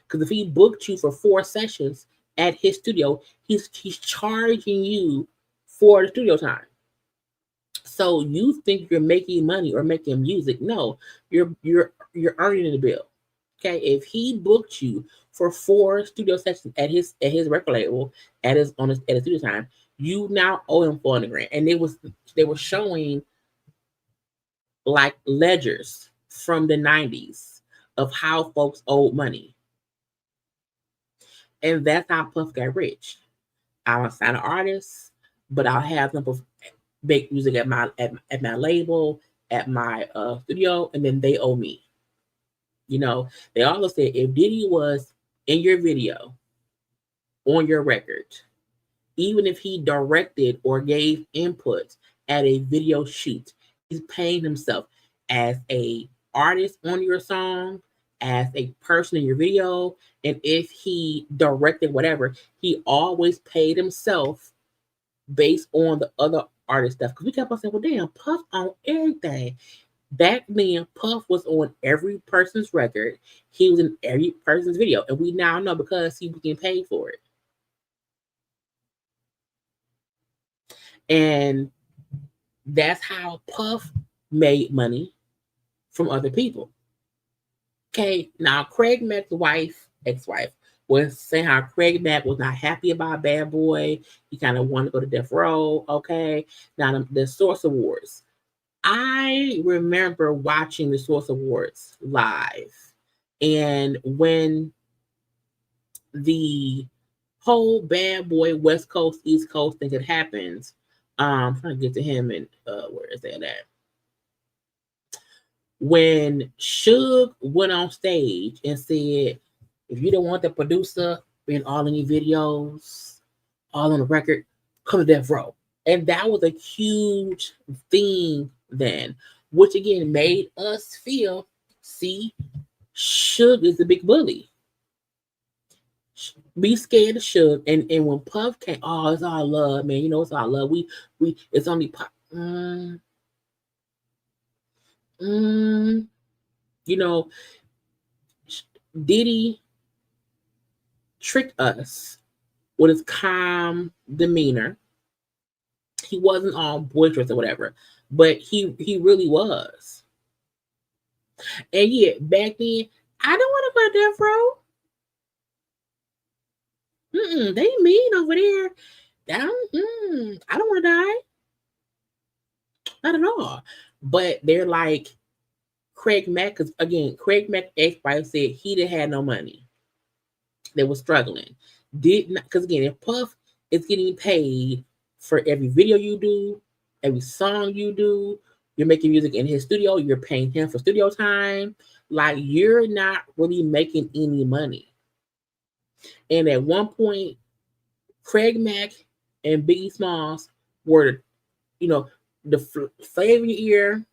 Because if he booked you for 4 sessions at his studio, he's charging you for the studio time. So you think you're making money or making music? No, you're earning the bill. Okay, if he booked you for 4 studio sessions at his record label at his studio time, you now owe him $400,000. And they were showing like ledgers from the 90s of how folks owed money. And that's how Puff got rich. I'll sign an artist, but I'll have them make music at my label, at my studio, and then they owe me. They also said if Diddy was in your video, on your record, even if he directed or gave input at a video shoot, he's paying himself as a artist on your song, as a person in your video, and if he directed whatever, he always paid himself based on the other artist stuff. Because we kept on saying, well, damn, Puff on everything. Back then, Puff was on every person's record. He was in every person's video. And we now know because he was getting paid for it. And that's how Puff made money from other people. Okay, now Craig Mack's ex-wife, was saying how Craig Mack was not happy about Bad Boy. He kind of wanted to go to death row. Okay, now the Source Awards. I remember watching the Source Awards live, and when the whole Bad Boy West Coast East Coast thing had happened, I'm trying to get to him, and where is that at? When Suge went on stage and said, if you don't want the producer being all in your videos, all on the record, come to death row. And that was a huge thing then, which again made us feel, see, Suge is the big bully. Be scared of Suge. And when Puff came, oh, it's all love, man. You know, it's all love. We it's only Puff. You know, Diddy tricked us with his calm demeanor. He wasn't all boisterous or whatever, but he really was. And yeah, back then, I don't want to go to death row. They mean over there. I don't want to die. Not at all. But they're like Craig Mack, because again, Craig Mack ex-wife said he didn't have no money. They were struggling. Did not, because again, if Puff is getting paid for every video you do, every song you do, you're making music in his studio, you're paying him for studio time, like you're not really making any money. And at one point, Craig Mack and Biggie Smalls were, you know, the flavor in your ear,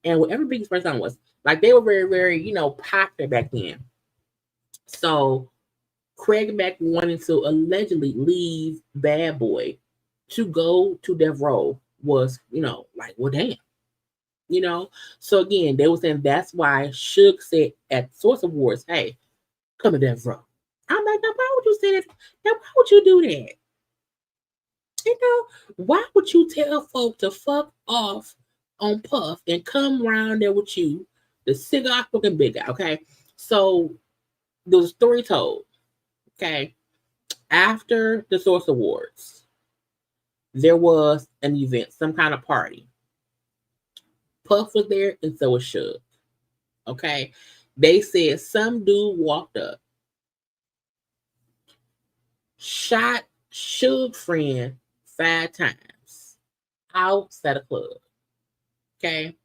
and whatever Biggie's first song was, like they were very, very, you know, popular back then. So Craig Mack wanted to allegedly leave Bad Boy to go to death row was, you know, like, well, damn. You know? So again, they were saying that's why Suge said at Source Awards, hey, come to death row. I'm like, now why would you say that? Now why would you do that? You know, why would you tell folk to fuck off on Puff and come around there with you, the cigar fucking big guy, okay? So there was a story told, okay? After the Source Awards, there was an event, some kind of party. Puff was there and so was Suge, okay? They said some dude walked up, shot Suge friend 5 times outside the club. Okay.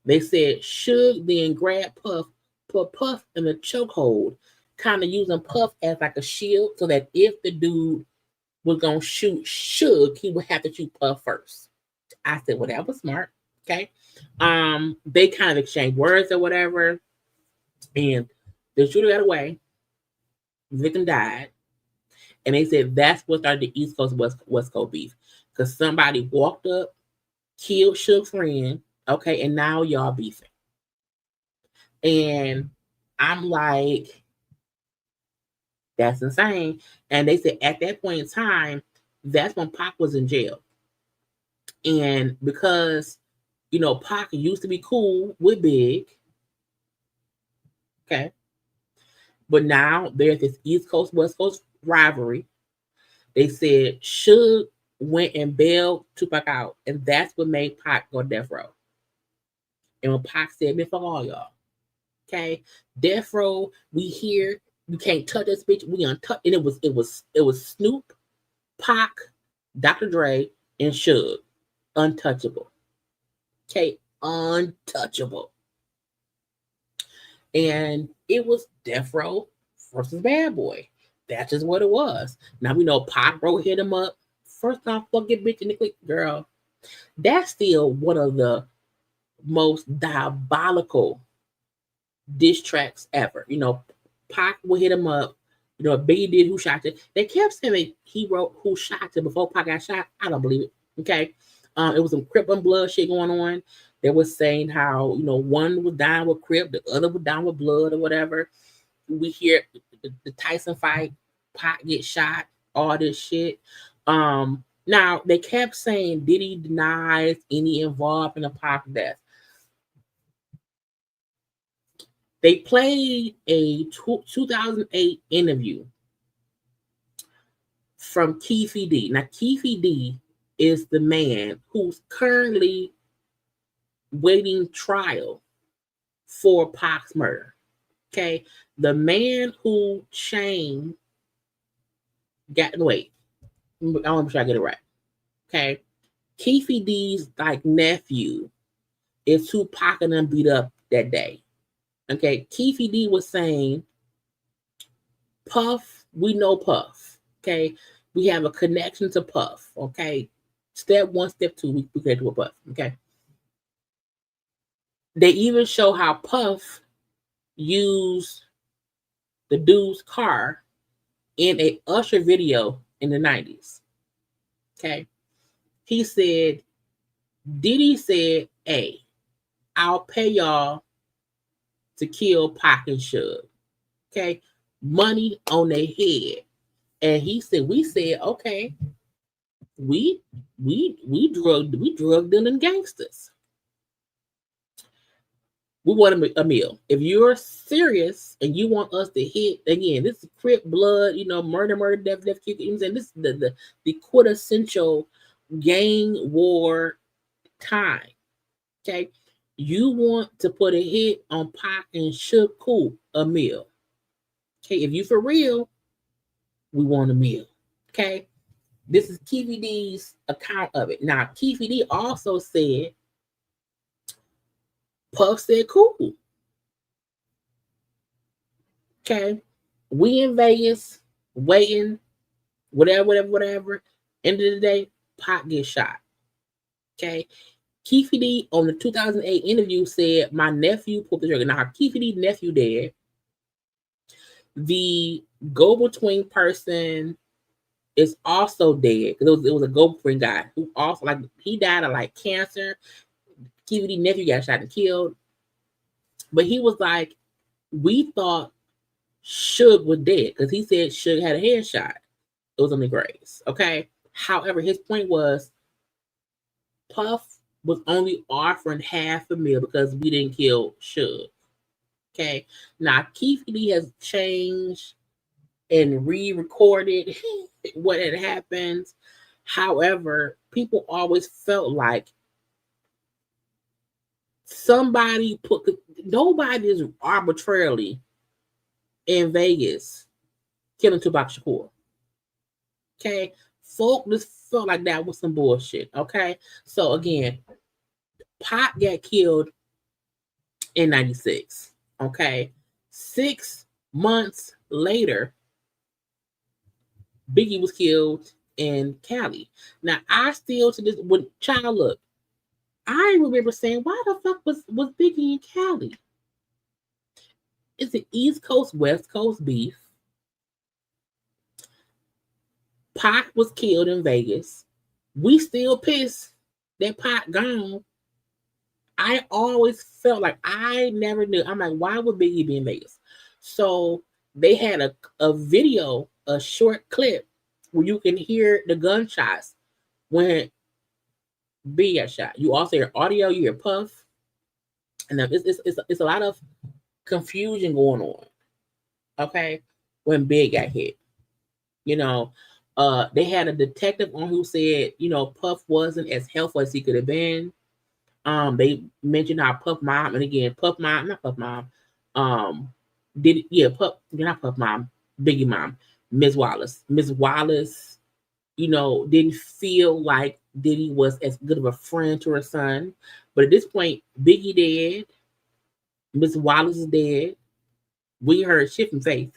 They said Suge then grabbed Puff, put Puff in a chokehold, kind of using Puff as like a shield so that if the dude was going to shoot Suge, he would have to shoot Puff first. I said, well, that was smart. Okay. They kind of exchanged words or whatever. And the shooter got away. The victim died. And they said that's what started the East Coast West Coast beef. Because somebody walked up, killed Suge's friend, okay, and now y'all beefing. And I'm like, that's insane. And they said at that point in time, that's when Pac was in jail. And because, you know, Pac used to be cool with Big, okay, but now there's this East Coast West Coast rivalry. They said Suge went and bailed Tupac out, and that's what made Pac go to death row. And when Pac said, "Man, fuck all y'all," okay, death row, we here, you can't touch this bitch, we untouched, and it was Snoop, Pac, Dr. Dre, and Suge, untouchable, okay, untouchable, and it was death row versus Bad Boy. That's just what it was. Now we know Pac Bro hit him up. First off, fucking bitch in the click, girl. That's still one of the most diabolical diss tracks ever. You know, Pac would hit him up. You know, Biggie did Who Shot You. They kept saying he wrote Who Shot You before Pac got shot. I don't believe it. Okay. It was some Crip and Blood shit going on. They was saying how, you know, one was dying with Crip, the other was dying with blood or whatever. We hear the Tyson fight, Pac get shot, all this shit. Now they kept saying Diddy denies any involved in the Pac death. They played a 2008 interview from Keefe D. Now, Keefe D is the man who's currently waiting trial for Pac's murder. Okay, the man who Shane got. Wait, I want to make sure I get it right. Okay, Keefe D's like nephew is who Pac and them beat up that day. Okay, Keefe D was saying, Puff, we know Puff. Okay, we have a connection to Puff. Okay, step one, step two, we connect to a Puff. Okay, they even show how Puff used the dude's car in a Usher video in the 90s. Okay, he said, Diddy said, hey, I'll pay y'all to kill Pac and Suge. Okay, money on their head. And he said, we said, okay, we drug dealing gangsters. We want a meal. If you're serious and you want us to hit again, this is Crip blood, you know, murder, death, kick. You know, and this is the quintessential gang war time. Okay, you want to put a hit on Pac and Suge, cool, a meal. Okay, if you for real, we want a meal. Okay, this is Keefe D's account of it. Now, Keefe D also said, Puff said, cool. Okay, we in Vegas waiting, whatever. End of the day, Pac gets shot. Okay, Keefe D on the 2008 interview said, my nephew pulled the trigger. Now, Keefe D's nephew dead. The go-between person is also dead because it was a go-between guy who also, like, he died of like cancer. Keefe D's nephew got shot and killed. But he was like, we thought Suge was dead because he said Suge had a headshot. It was on the graves. Okay. However, his point was Puff was only offering half a meal because we didn't kill Suge. Okay. Now, Keefe D has changed and re-recorded what had happened. However, people always felt like nobody is arbitrarily in Vegas killing Tupac Shakur. Okay, folk just felt like that was some bullshit. Okay, so again, Pac got killed in '96. Okay, 6 months later, Biggie was killed in Cali. Now, I still to this when child look, I remember saying, why the fuck was Biggie in Cali? It's an East Coast, West Coast beef. Pac was killed in Vegas. We still pissed that Pac gone. I always felt like I never knew. I'm like, why would Biggie be in Vegas? So they had a video, a short clip where you can hear the gunshots when Biggie got shot. You also hear audio, you hear Puff, and it's a lot of confusion going on. Okay, when Big got hit, you know, they had a detective on who said, you know, Puff wasn't as helpful as he could have been. They mentioned how Puff mom, and again, Puff mom, not Puff mom, Puff, not Puff mom, Biggie mom, Ms. Wallace. Ms. Wallace, you know, didn't feel like Diddy was as good of a friend to her son. But at this point, Biggie dead, Ms. Wallace is dead. We heard shit from Faith.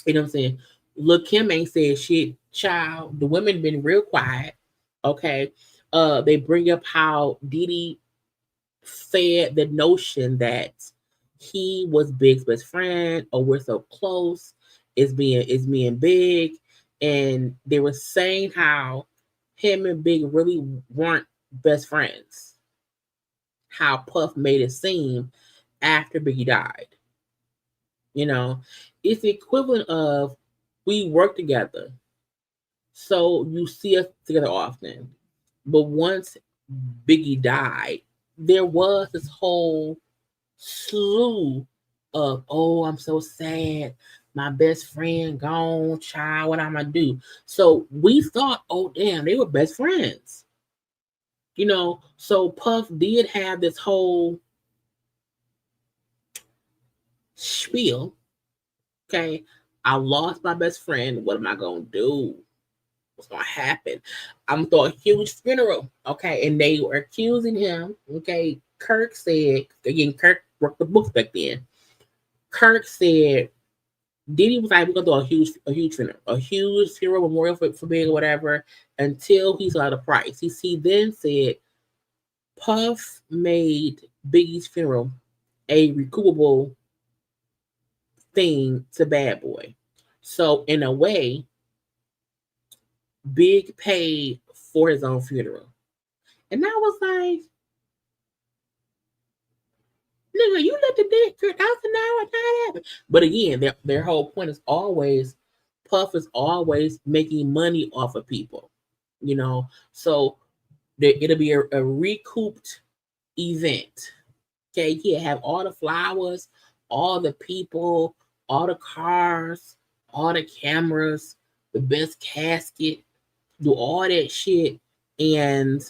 You know what I'm saying? Lil' Kim ain't said shit. Child, the women been real quiet. Okay. They bring up how Diddy fed the notion that he was Big's best friend, or we're so close. It's me and Big, and they were saying how him and Big really weren't best friends. How Puff made it seem after Biggie died. You know, it's the equivalent of we work together, so you see us together often. But once Biggie died, there was this whole slew of, oh, I'm so sad. My best friend gone, child, what I'm gonna do? So we thought, oh damn, they were best friends. So Puff did have this whole spiel. Okay, I lost my best friend. What am I gonna do? What's gonna happen? I'm gonna throw a huge funeral. Okay, and they were accusing him. Okay, Kirk said, again, Kirk worked the books back then. Kirk said Diddy was like, we're gonna do a huge funeral memorial for Big or whatever until he saw the price. He then said Puff made Biggie's funeral a recoupable thing to Bad Boy. So in a way, Big paid for his own funeral. And I was like, nigga, you let the dick $1,000 not happen. But again, their whole point is always, Puff is always making money off of people. So it'll be a recouped event. Okay, he'll have all the flowers, all the people, all the cars, all the cameras, the best casket, do all that shit, and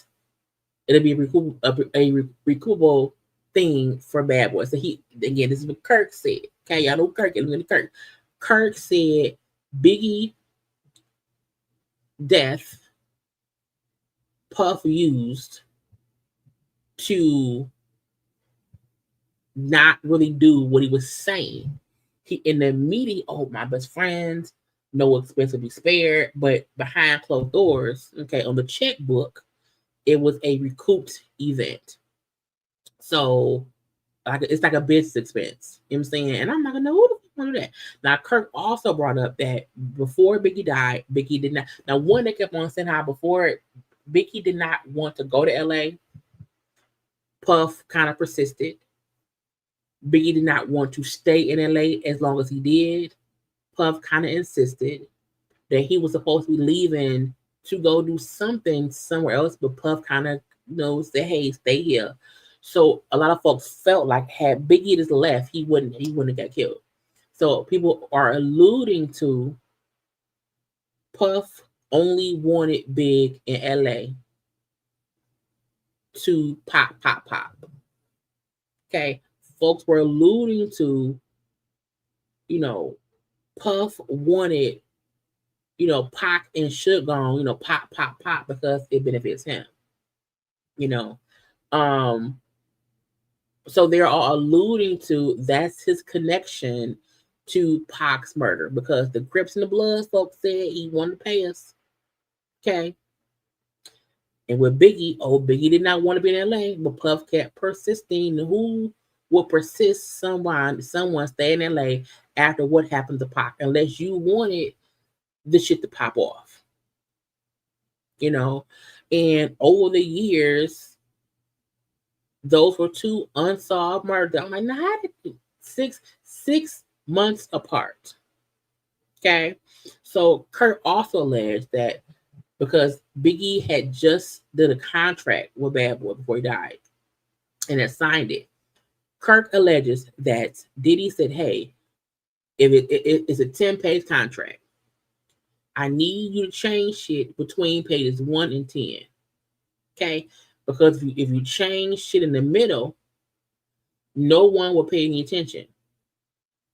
it'll be a recoupable thing for Bad Boy. So this is what Kirk said. Okay, y'all know Kirk is Kirk. Kirk said Biggie death Puff used to not really do what he was saying. He in the meeting, oh, my best friends, no expense will be spared, but behind closed doors, okay, on the checkbook, it was a recouped event. So it's like a business expense. You know what I'm saying? And I'm not gonna know who the fuck want to do that. Now Kirk also brought up that before Biggie died, Biggie did not. Now one, they kept on saying how before Biggie did not want to go to LA. Puff kind of persisted. Biggie did not want to stay in LA as long as he did. Puff kind of insisted that he was supposed to be leaving to go do something somewhere else, but Puff kind of said, hey, stay here. So a lot of folks felt like had Biggie just left, he wouldn't have got killed. So people are alluding to Puff only wanted Big in LA to pop. Okay. Folks were alluding to, Puff wanted, Pac and Suge gone, pop, because it benefits him. So they're all alluding to that's his connection to Pac's murder, because the Crips and the Bloods folks said he wanted to pay us. Okay. And with Biggie, Biggie did not want to be in LA, but Puff kept persisting. Who will persist someone stay in LA after what happened to Pac, unless you wanted the shit to pop off? And over the years, those were two unsolved murders. I'm like, now how did 6 months apart? Okay. So Kurt also alleged that because Biggie had just did a contract with Bad Boy before he died and had signed it, Kirk alleges that Diddy said, hey, if it's a 10-page contract, I need you to change shit between pages 1 and 10. Okay? Because if you change shit in the middle, no one will pay any attention.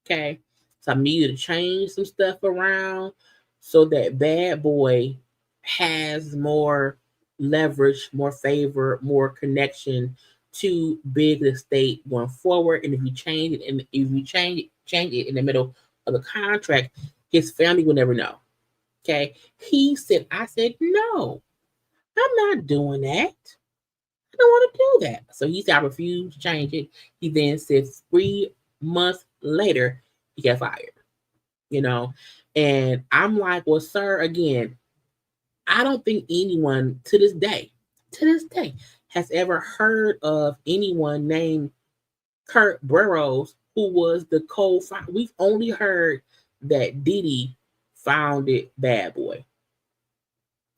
Okay? So I need you to change some stuff around so that Bad Boy has more leverage, more favor, more connection to Big estate going forward. And if you change it, and if you change it in the middle of the contract, his family will never know. Okay. I said, no, I'm not doing that. I don't want to do that. So he said, I refuse to change it. He then said, free months later, he got fired. You know, and I'm like, well, sir, again, I don't think anyone to this day, has ever heard of anyone named Kurt Burrows who was the co-founder. We've only heard that Diddy founded Bad Boy.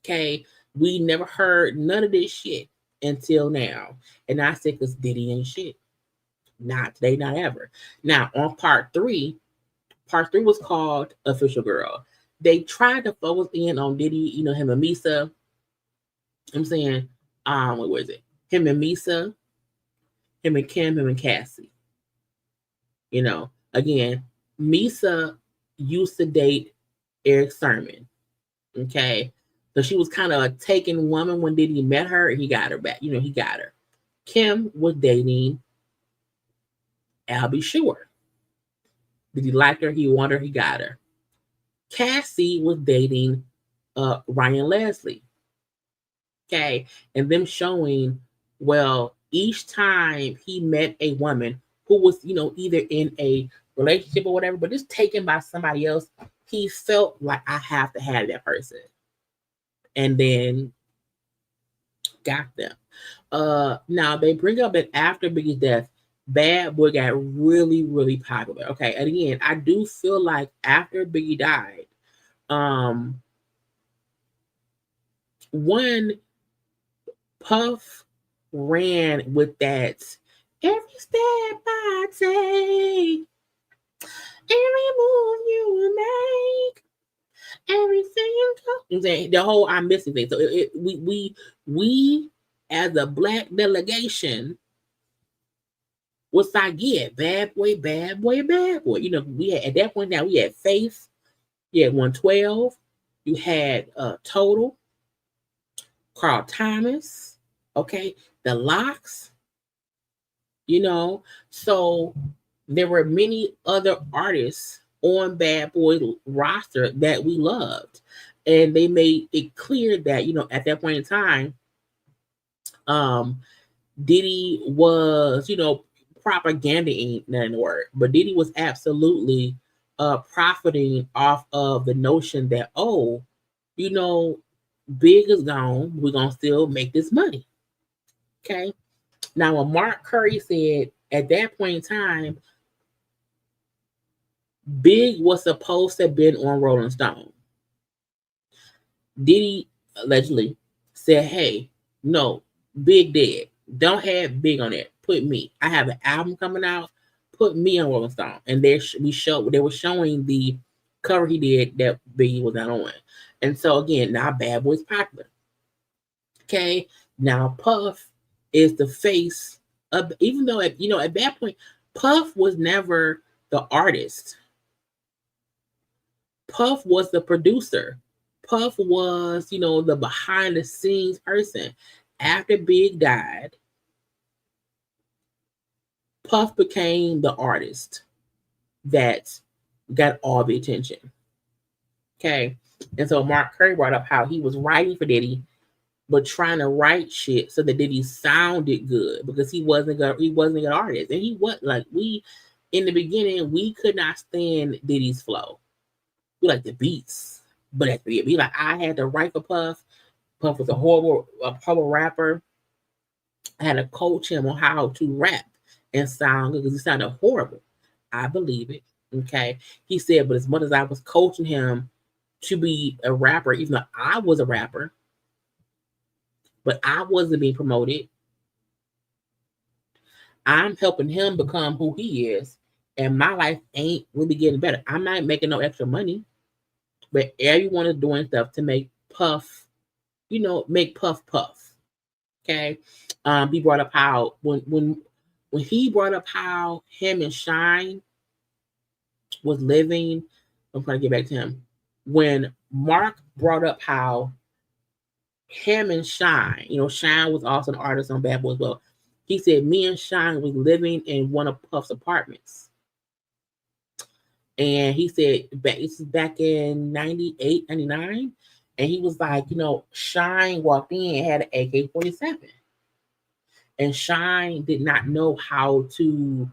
Okay, we never heard none of this shit until now, and I said because Diddy ain't shit. Not today, not ever. Now on part three was called Official Girl. They tried to focus in on Diddy, you know, him and Misa. I'm saying, what was it? Him and Misa, him and Kim, him and Cassie. You know, again, Misa used to date Eric Sermon. Okay. So she was kind of a taken woman when Diddy met her and he got her back. You know, he got her. Kim was dating Albie Shore. Did he like her? He wanted her. He got her. Cassie was dating Ryan Leslie. Okay. And them showing, well, each time he met a woman who was, you know, either in a relationship or whatever, but just taken by somebody else, he felt like I have to have that person. And then got them. Now they bring up that after Biggie's death, Bad Boy got really, really popular. Okay, and again, I do feel like after Biggie died, one Puff ran with that every step I take, every move you make, everything the whole I'm missing thing. So we as a black delegation was like, yeah, bad boy, bad boy, bad boy. You know, we had at that point now we had Faith, you had 112, you had Total, Carl Thomas, okay, the Locks, you know. So there were many other artists on Bad Boy roster that we loved. And they made it clear that, you know, at that point in time, Diddy was, you know, propaganda ain't nothing the word, but Diddy was absolutely profiting off of the notion that, oh, you know, Big is gone, we're gonna still make this money. Okay. Now when Mark Curry said at that point in time, Big was supposed to have been on Rolling Stone. Diddy allegedly said, hey, no, Big dead. Don't have Big on it. Put me. I have an album coming out. Put me on Rolling Stone. And they were showing the cover he did that Biggie was not on. And so again, now Bad Boy's popular. Okay. Now Puff is the face of, even though at that point, Puff was never the artist. Puff was the producer. Puff was, you know, the behind the scenes person. After Big died, Puff became the artist that got all the attention. Okay. And so Mark Curry brought up how he was writing for Diddy, but trying to write shit so that Diddy sounded good because he wasn't a good artist. And he was like, in the beginning, we could not stand Diddy's flow. We like the beats. But at the be like, I had to write for Puff. Puff was a horrible rapper. I had to coach him on how to rap and sound good because he sounded horrible. I believe it. Okay. He said, but as much as I was coaching him to be a rapper, even though I was a rapper, but I wasn't being promoted, I'm helping him become who he is. And my life ain't really getting better. I'm not making no extra money. But everyone is doing stuff to make Puff, you know, make Puff. Okay. He brought up how when he brought up how him and Shine was living. I'm trying to get back to him. When Mark brought up how him and Shine, you know, Shine was also an artist on Bad Boy as well. He said me and Shine was living in one of Puff's apartments. And he said, this is back in 98, 99. And he was like, you know, Shine walked in and had an AK-47. And Shine did not know how to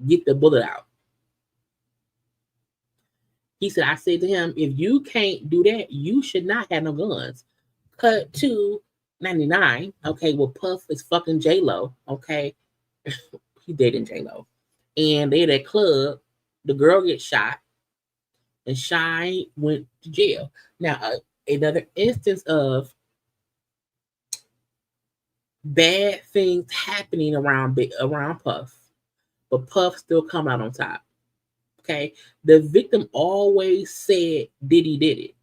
get the bullet out. He said, I said to him, if you can't do that, you should not have no guns. Cut to 99. Okay, well, Puff is fucking J-Lo. Okay, he dating J-Lo. And they at that club. The girl gets shot. And Shine went to jail. Now, another instance of bad things happening around Puff. But Puff still come out on top. Okay, the victim always said Diddy did it.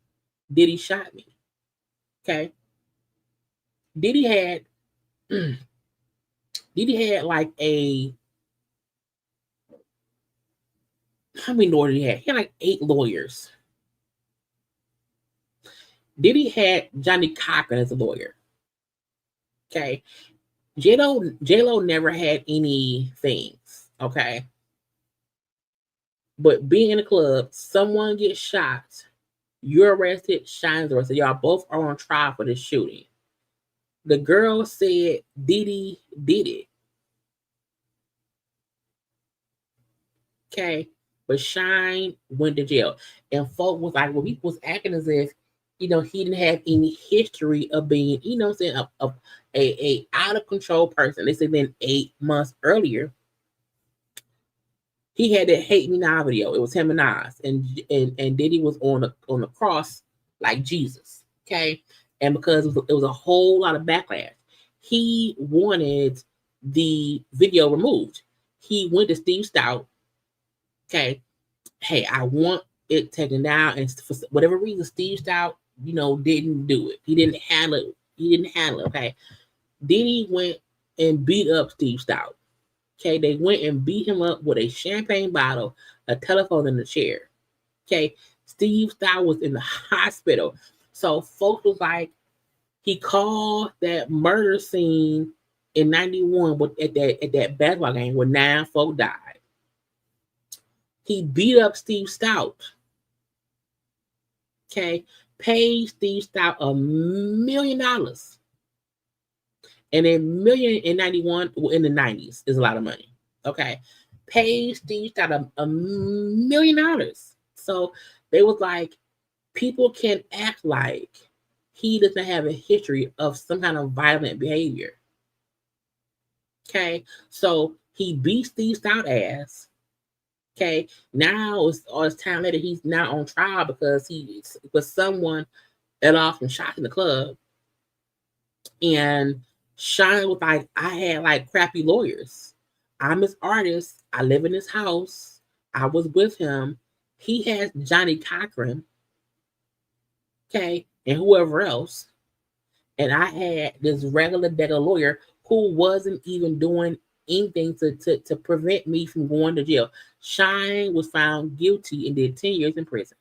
Diddy shot me. Okay, Diddy had like how many lawyers he had? He had like 8 lawyers. Diddy had Johnny Cochran as a lawyer. Okay, J-Lo never had any things. Okay. But being in a club, someone gets shot, you're arrested, Shine's arrested. Y'all both are on trial for this shooting. The girl said Diddy did it. Okay. But Shine went to jail. And folk was like, well, people was acting as if, he didn't have any history of being, a out of control person. They said then 8 months earlier, he had that Hate Me Now video. It was him and Nas, and Diddy was on the cross like Jesus. Okay, and because it was a whole lot of backlash, he wanted the video removed. He went to Steve Stout. Okay, hey, I want it taken down, and for whatever reason, Steve Stout, didn't do it. He didn't handle it. Okay, Diddy went and beat up Steve Stout. Okay, they went and beat him up with a champagne bottle, a telephone, and a chair. Okay, Steve Stout was in the hospital. So folks was like, he called that murder scene in 91 at that basketball game where 9 folk died. He beat up Steve Stout. Okay, paid Steve Stout $1 million. And $1 million in 91, in the 90s, is a lot of money. Okay. Paid Steve Stout $1 million. So they was like, people can act like he doesn't have a history of some kind of violent behavior. Okay. So he beat Steve Stout ass. Okay. Now it's time later, he's now on trial because he was someone that often shot in the club. And Shine was like, I had like crappy lawyers. I'm his artist. I live in his house. I was with him. He has Johnny Cochran. Okay. And whoever else. And I had this regular lawyer who wasn't even doing anything to prevent me from going to jail. Shine was found guilty and did 10 years in prison.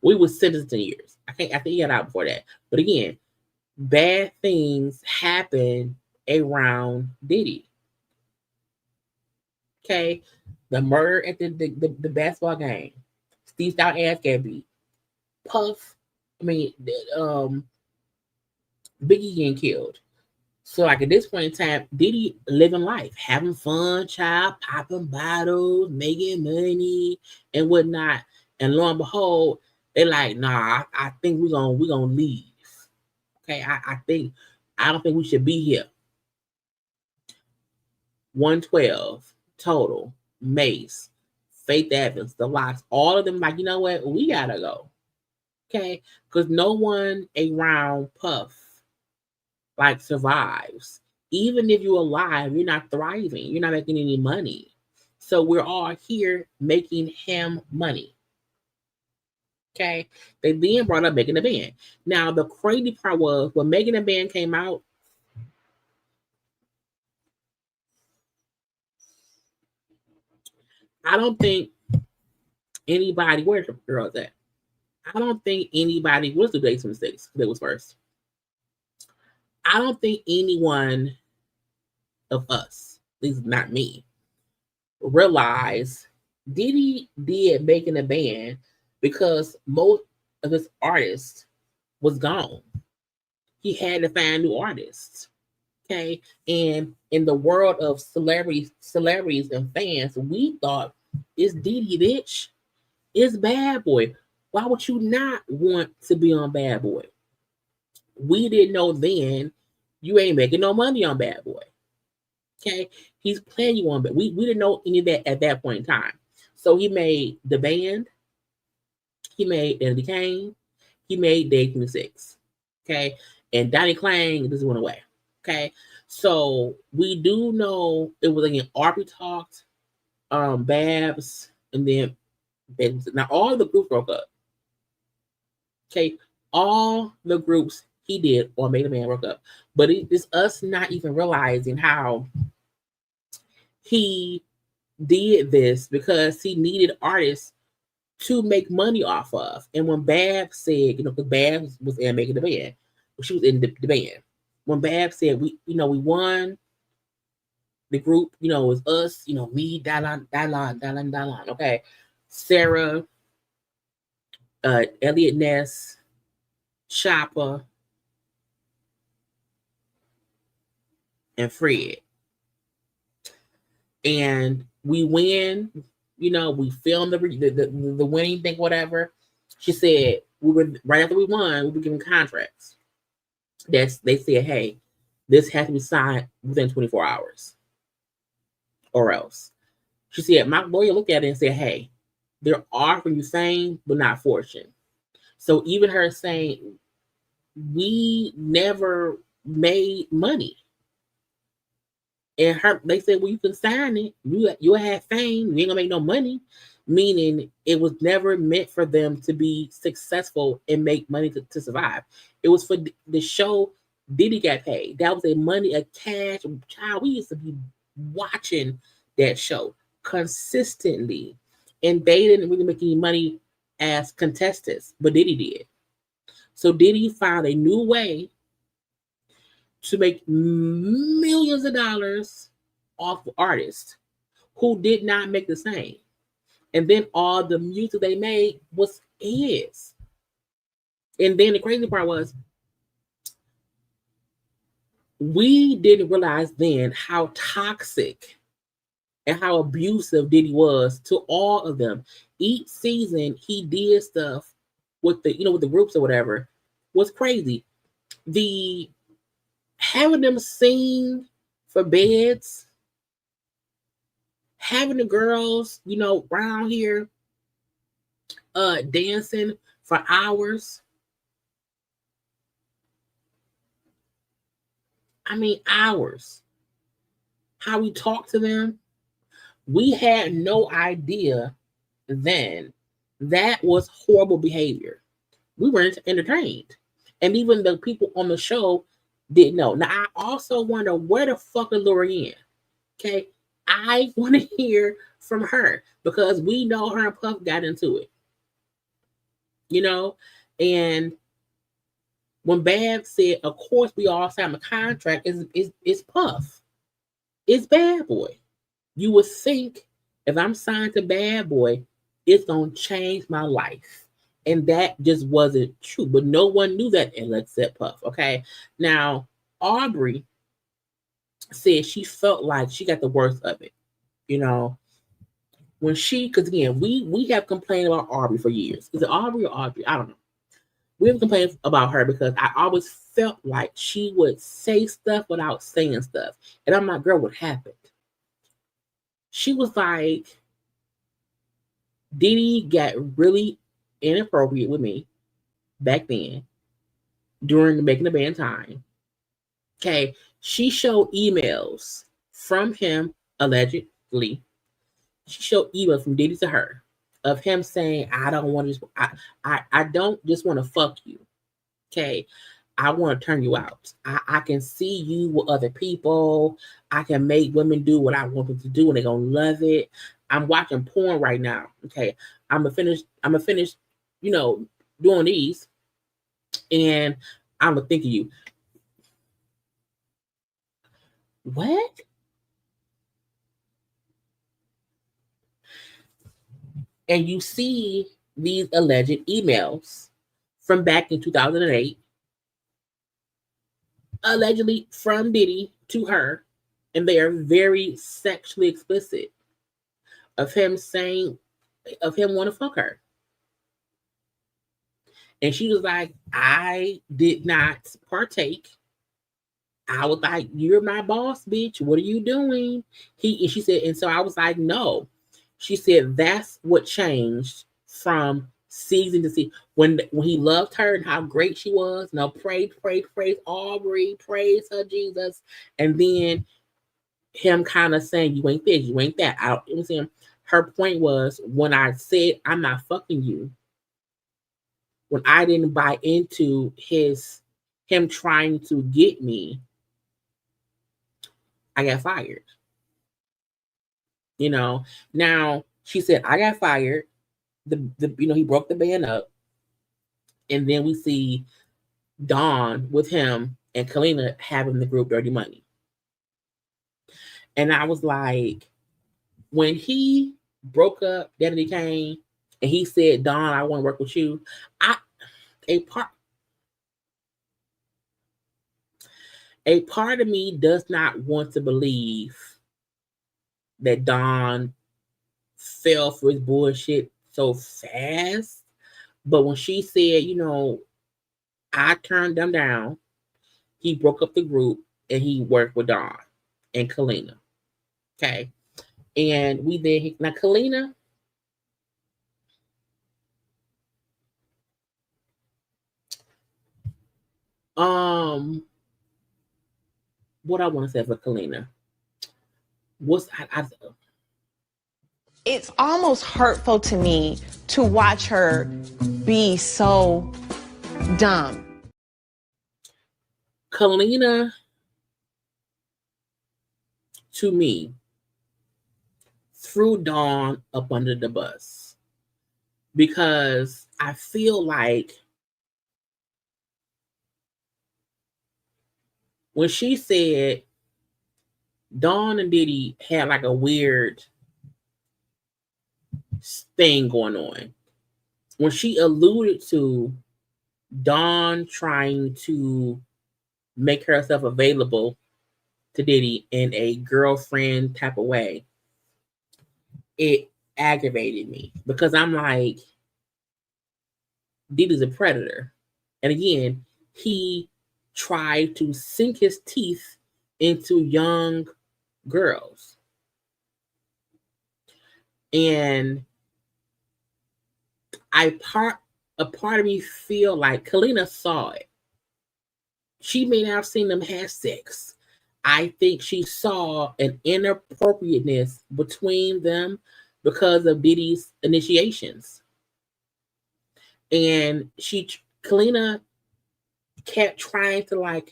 We were sentenced to 10 years. I think he got out before that. But again, bad things happen around Diddy. Okay, the murder at the basketball game, Steve Stout ass got beat. Puff, Biggie getting killed. So like at this point in time, Diddy living life, having fun, child, popping bottles, making money and whatnot. And lo and behold, they're like, nah, I think we're gonna leave. Okay, I don't think we should be here. 112 total, Mace, Faith Evans, the Locks, all of them like, you know what, we gotta go. Okay, because no one around Puff like survives. Even if you're alive, you're not thriving. You're not making any money. So we're all here making him money. Okay, they then brought up Megan the Band. Now the crazy part was when Megan the Band came out, I don't think anybody, where's the girls at? I don't think anybody, what's the dates and mistakes? That was first. I don't think anyone of us, at least not me, realized Diddy did Megan the Band because most of his artists was gone. He had to find new artists. Okay. And in the world of celebrities and fans, we thought it's Diddy, bitch. It's Bad Boy. Why would you not want to be on Bad Boy? We didn't know then you ain't making no money on Bad Boy. Okay. He's playing you on, but we didn't know any of that at that point in time. So he made The Band, he made Eddie Kane, he made Day 26. Okay. And Donnie Klang just went away. Okay. So we do know it was again Arby talked, Babs, and then now all the groups broke up. Okay. All the groups he did or made a man broke up. But it's us not even realizing how he did this because he needed artists to make money off of. And when Babs said, because Babs was in making the band, she was in the band. When Babs said, we won the group, it was us, me, Dalon, okay, Sarah, Elliot Ness, Chopper, and Fred. And we win, we filmed the winning thing, whatever. She said we were right after we won, we were given contracts. They said, hey, this has to be signed within 24 hours. Or else. She said, my lawyer looked at it and said, hey, they're offering you fame, but not fortune. So even her saying, we never made money. And they said, well, you can sign it. You'll have fame. You ain't gonna make no money. Meaning it was never meant for them to be successful and make money to survive. It was for the show Diddy got paid. That was a cash. Child, we used to be watching that show consistently. And they didn't really make any money as contestants, but Diddy did. So Diddy found a new way to make millions of dollars off of artists who did not make the same. And then all the music they made was his. And then the crazy part was, we didn't realize then how toxic and how abusive Diddy was to all of them. Each season he did stuff with with the groups or whatever was crazy. The having them sing for beds, having the girls, around here dancing for hours. I mean, hours. How we talk to them. We had no idea then that was horrible behavior. We weren't entertained. And even the people on the show didn't know. Now, I also wonder where the fuck is Lorianne? Okay. I want to hear from her because we know her and Puff got into it. And when Babs said, of course, we all signed a contract, it's Puff. It's Bad Boy. You would think if I'm signed to Bad Boy, it's going to change my life. And that just wasn't true. But no one knew that except Puff. Okay. Now, Aubrey said she felt like she got the worst of it. Because again, we have complained about Aubrey for years. Is it Aubrey or Audrey? I don't know. We have complained about her because I always felt like she would say stuff without saying stuff. And I'm like, girl, what happened? She was like, Diddy got really inappropriate with me back then during the Making the Band time. Okay. She showed emails from him, allegedly. She showed emails from Diddy to her of him saying, I don't want to I don't just want to fuck you. Okay. I want to turn you out. I can see you with other people. I can make women do what I want them to do and they're gonna love it. I'm watching porn right now. Okay. I'm gonna finish, doing these. And I'm gonna think of you. What? And you see these alleged emails from back in 2008, allegedly from Diddy to her, and they are very sexually explicit of him want to fuck her. And she was like, I did not partake. I was like, you're my boss, bitch. What are you doing? She said, and so I was like, no. She said that's what changed from season to season. When he loved her and how great she was, no, praise Aubrey, praise her, Jesus. And then him kind of saying, you ain't this, you ain't that. You know what I'm saying? Her point was, when I said I'm not fucking you, when I didn't buy into him trying to get me, I got fired. You know, now she said I got fired. He broke the band up, and then we see Dawn with him and Kalina having the group Dirty Money. And I was like, when he broke up Daddy Kane and he said, Dawn, I want to work with you, a part of me does not want to believe that Dawn fell for his bullshit so fast. But when she said, I turned them down, he broke up the group and he worked with Dawn and Kalina. Okay. And now Kalina, what I want to say for Kalina, it's almost hurtful to me to watch her be so dumb. Kalina, to me, threw Dawn up under the bus because I feel like when she said Dawn and Diddy had like a weird thing going on, when she alluded to Dawn trying to make herself available to Diddy in a girlfriend type of way, it aggravated me because I'm like, Diddy's a predator. And again, he tried to sink his teeth into young girls. And a part of me feel like Kalina saw it. She may not have seen them have sex. I think she saw an inappropriateness between them because of Diddy's initiations. And Kalina kept trying to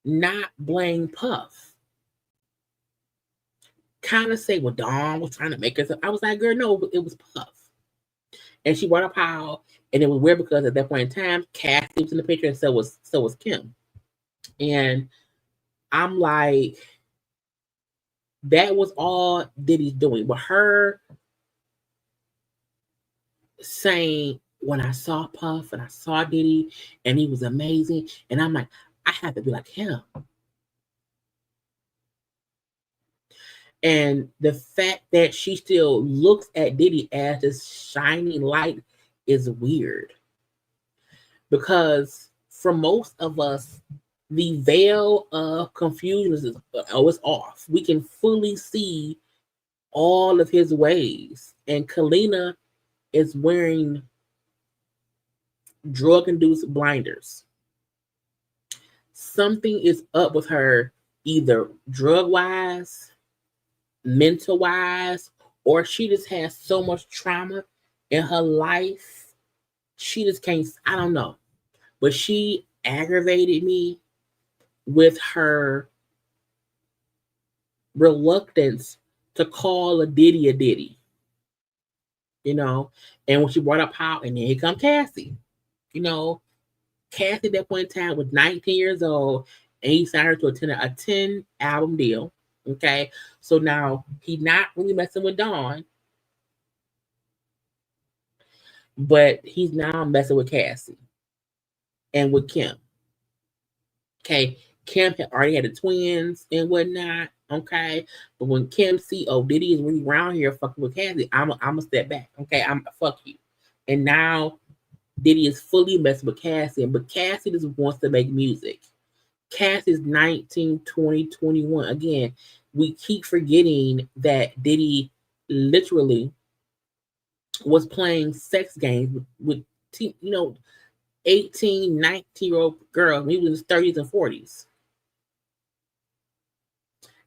not blame Puff. Kind of say, well, Dawn was trying to make us. I was like, girl, no, it was Puff. And she brought up how, and it was weird because at that point in time, Cassie was in the picture, and so was Kim. And I'm like, that was all Diddy's doing. But her saying, when I saw Puff and I saw Diddy and he was amazing, and I'm like, I have to be like him. And the fact that she still looks at Diddy as this shining light is weird. Because for most of us, the veil of confusion is off. We can fully see all of his ways. And Kalina is wearing drug-induced blinders. Something is up with her, either drug-wise, mental-wise, or she just has so much trauma in her life. She just can't, I don't know. But she aggravated me with her reluctance to call a Diddy. And when she brought up how, and then here come Cassie. Cassie at that point in time was 19 years old, and he signed her to a 10-album deal. Okay, so now he's not really messing with Dawn, but he's now messing with Cassie and with Kim. Okay, Kim had already had the twins and whatnot. Okay. But when Kim see, oh, Diddy is really around here fucking with Cassie, I'm a step back. Okay. I'm fuck you. And now Diddy is fully messing with Cassie, but Cassie just wants to make music. Cassie's 19, 20, 21. Again, we keep forgetting that Diddy literally was playing sex games with 18, 19-year-old girls when he was in his 30s and 40s.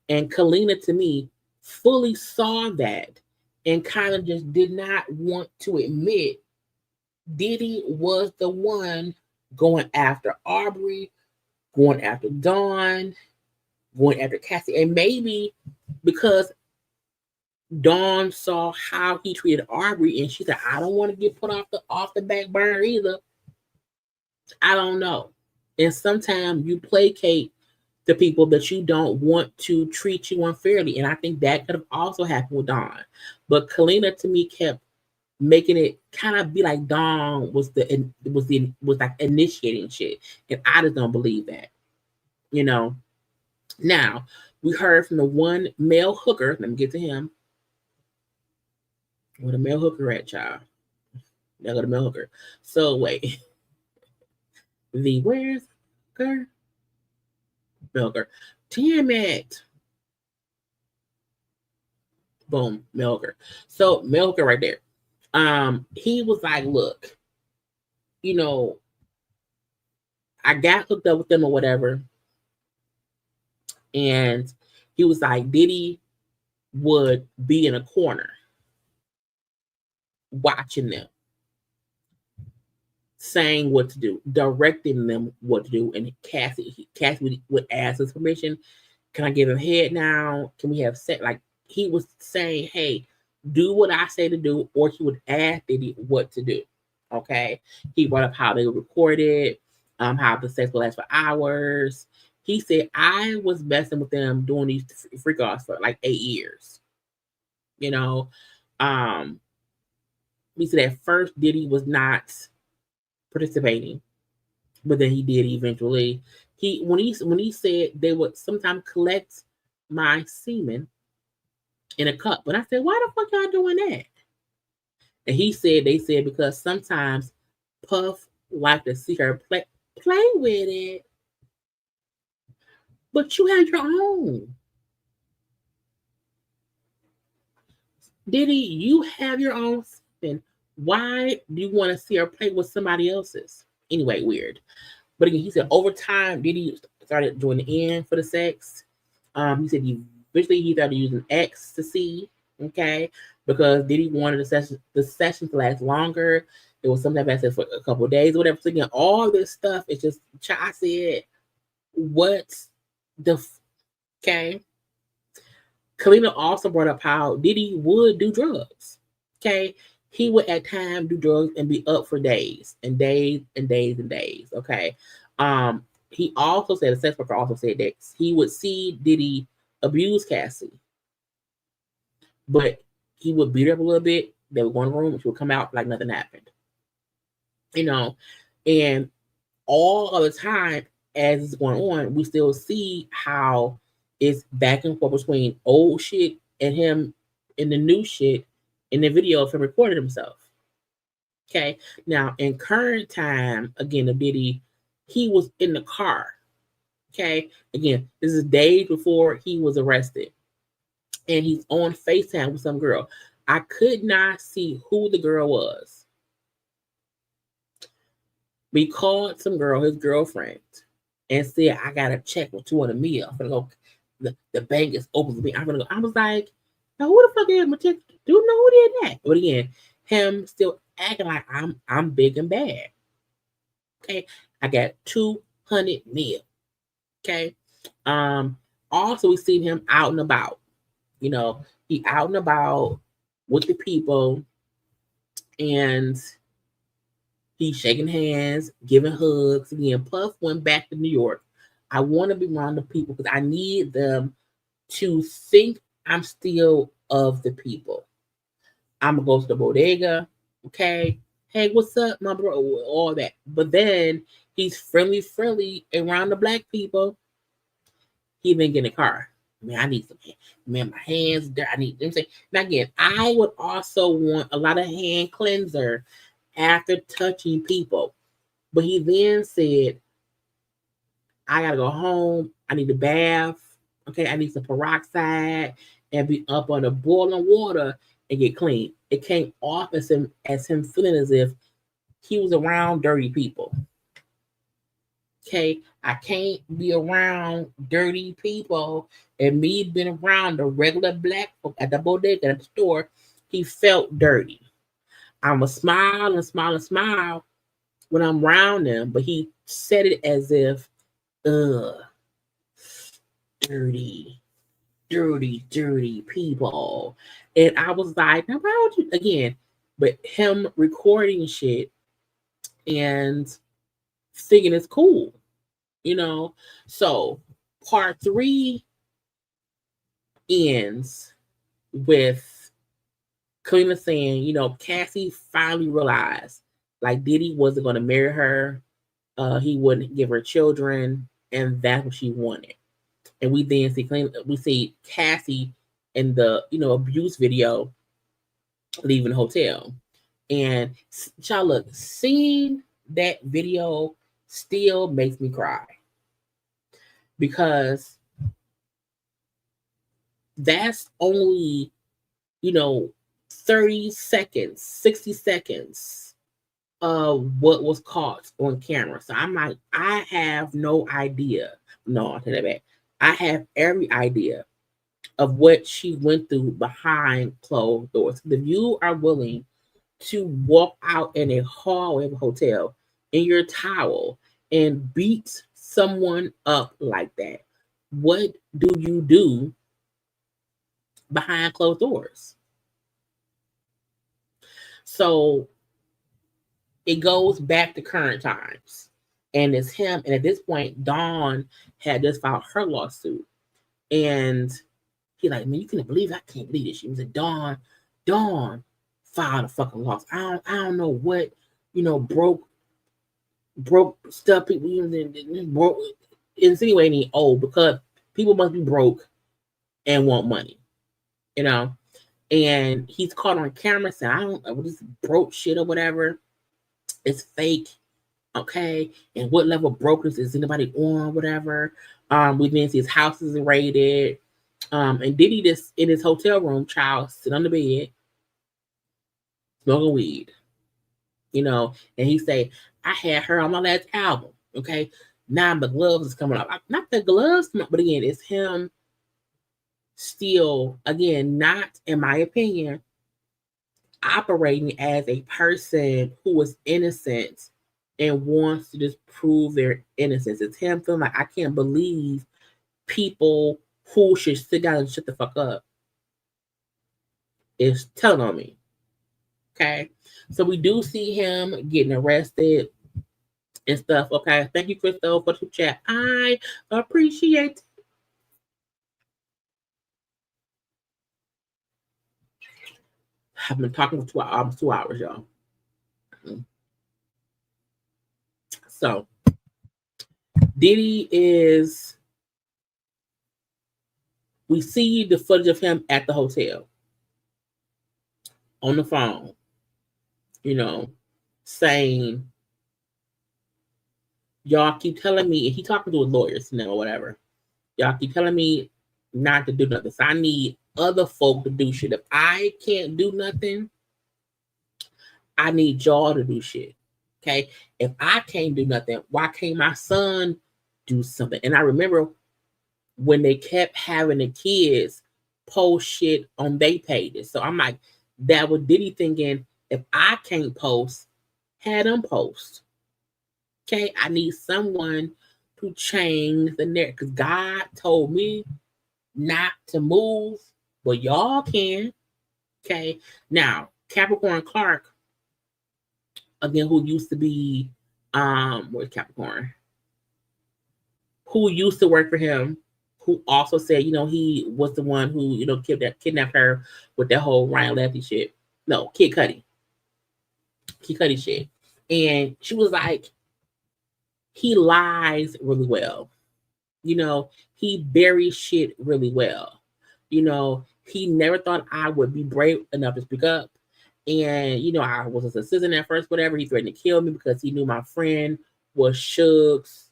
And Kalina, to me, fully saw that and kind of just did not want to admit Diddy was the one going after Aubrey, going after Dawn, going after Cassie. And maybe because Dawn saw how he treated Aubrey and she said, I don't want to get put off the back burner either. I don't know. And sometimes you placate the people that you don't want to treat you unfairly. And I think that could have also happened with Dawn. But Kalina, to me, kept making it kind of be like Dawn was like initiating shit. And I just don't believe that. Now, we heard from the one male hooker. Let me get to him. Where the male hooker at, y'all? There go the male hooker. So, wait. Where's hooker? Male hooker. Damn it. Boom, male hooker. So, male hooker right there. He was like, look, I got hooked up with them or whatever. And he was like, Diddy would be in a corner watching them, saying what to do, directing them what to do. And Cassie would ask his permission. Can I give him head now? Can we have sex? Like, he was saying, hey, do what I say to do, or he would ask Diddy what to do. Okay. He brought up how they would record it, how the sex would last for hours. He said, I was messing with them doing these freak offs for like 8 years. He said at first Diddy was not participating, but then he did eventually. When he said they would sometimes collect my semen in a cup, and I said, why the fuck y'all doing that? And they said because sometimes Puff liked to see her play with it, but you had your own. Diddy, you have your own semen. Why do you want to see her play with somebody else's? Anyway, weird. But again, he said over time, Diddy started doing the end for the sex. He said eventually he started using ecstasy, okay, because Diddy wanted the session to last longer. It was sometimes lasted for a couple of days or whatever. So again, all this stuff is just, I said, what the okay? Kalina also brought up how Diddy would do drugs, okay? He would at times do drugs and be up for days and days and days and days. Okay. He also said, a sex worker also said that he would see Diddy abuse Cassie, but he would beat her up a little bit. They would go in the room and she would come out like nothing happened. And all of the time as it's going on, we still see how it's back and forth between old shit and him and the new shit in the video of him recording himself. Okay. Now, in current time, again, the Diddy, he was in the car. Okay. Again, this is days before he was arrested. And he's on FaceTime with some girl. I could not see who the girl was. We called some girl, his girlfriend, and said, I got a check with $200 million. I'm going to go, the bank is open for me. I'm going to go. I was like, now who the fuck is my check? Do you know who did that? But again, him still acting like I'm big and bad. Okay. I got $200 million. Okay. Also we seen him out and about. He out and about with the people and he's shaking hands, giving hugs. Again, Puff went back to New York. I want to be around the people because I need them to think I'm still of the people. I'm going to go to the bodega. Okay. Hey, what's up, my bro? All that. But then he's friendly around the black people. he didn't get in the car. Man, I need some, man, my hands dirty. I need, you know what I'm saying? Now again, I would also want a lot of hand cleanser after touching people. But he then said, I gotta go home. I need a bath. Okay, I need some peroxide and be up on the boiling water and get clean. It came off as him feeling as if he was around dirty people. Okay, I can't be around dirty people. And me being around the regular black folk at the bodega at the store, he felt dirty. I'm a smile and smile and smile when I'm around them, but he said it as if, ugh, dirty, dirty people. And I was like, now why would you again? But him recording shit and thinking it's cool, you know. So part 3 ends with Kalina saying, you know, Cassie finally realized like Diddy wasn't going to marry her. He wouldn't give her children, and that's what she wanted. And we then see Cassie in the abuse video leaving the hotel. And y'all look, seeing that video still makes me cry because that's only 30 seconds, 60 seconds of what was caught on camera. So I'm like, I have no idea. No, I'll tell that back. I have every idea of what she went through behind closed doors. If you are willing to walk out in a hallway of a hotel in your towel and beat someone up like that, what do you do behind closed doors? So it goes back to current times. And it's him. And at this point, Dawn had just filed her lawsuit. And he like, man, you can't believe, I can't believe this. She was like, Dawn filed a fucking lawsuit. I don't know what, broke stuff people broke insinuating because people must be broke and want money, And he's caught on camera saying, I don't know, this broke shit or whatever. It's fake. Okay. And what level of brokenness is anybody on, whatever. We then see his house is raided. And Diddy just in his hotel room, child, sit on the bed, smoking weed, and he say, I had her on my last album. Okay. Now the gloves is coming up. Not the gloves, but again, it's him still, again, not, in my opinion, operating as a person who was innocent and wants to just prove their innocence. It's him feeling like, I can't believe people who should sit down and shut the fuck up is telling on me. Okay. So we do see him getting arrested and stuff. Okay. Thank you, Crystal, for the chat. I appreciate it. I've been talking for almost 2 hours, y'all. So Diddy is, we see the footage of him at the hotel on the phone, saying, y'all keep telling me, and he talking to his lawyers now or whatever, y'all keep telling me not to do nothing. So I need other folk to do shit. If I can't do nothing, I need y'all to do shit. Okay. If I can't do nothing, why can't my son do something? And I remember when they kept having the kids post shit on their pages. So I'm like, that was Diddy thinking, if I can't post, have them post. Okay. I need someone to change the narrative because God told me not to move, but y'all can. Okay. Now, Capricorn Clark, again, who used to be, where's Capricorn? Who used to work for him, who also said, he was the one who, kidnapped her with that whole Ryan Lefty shit. No, Kid Cudi shit. And she was like, he lies really well. You know, he buries shit really well. You know, he never thought I would be brave enough to speak up. And, you know, I was his assistant at first, whatever. He threatened to kill me because he knew my friend was Suge's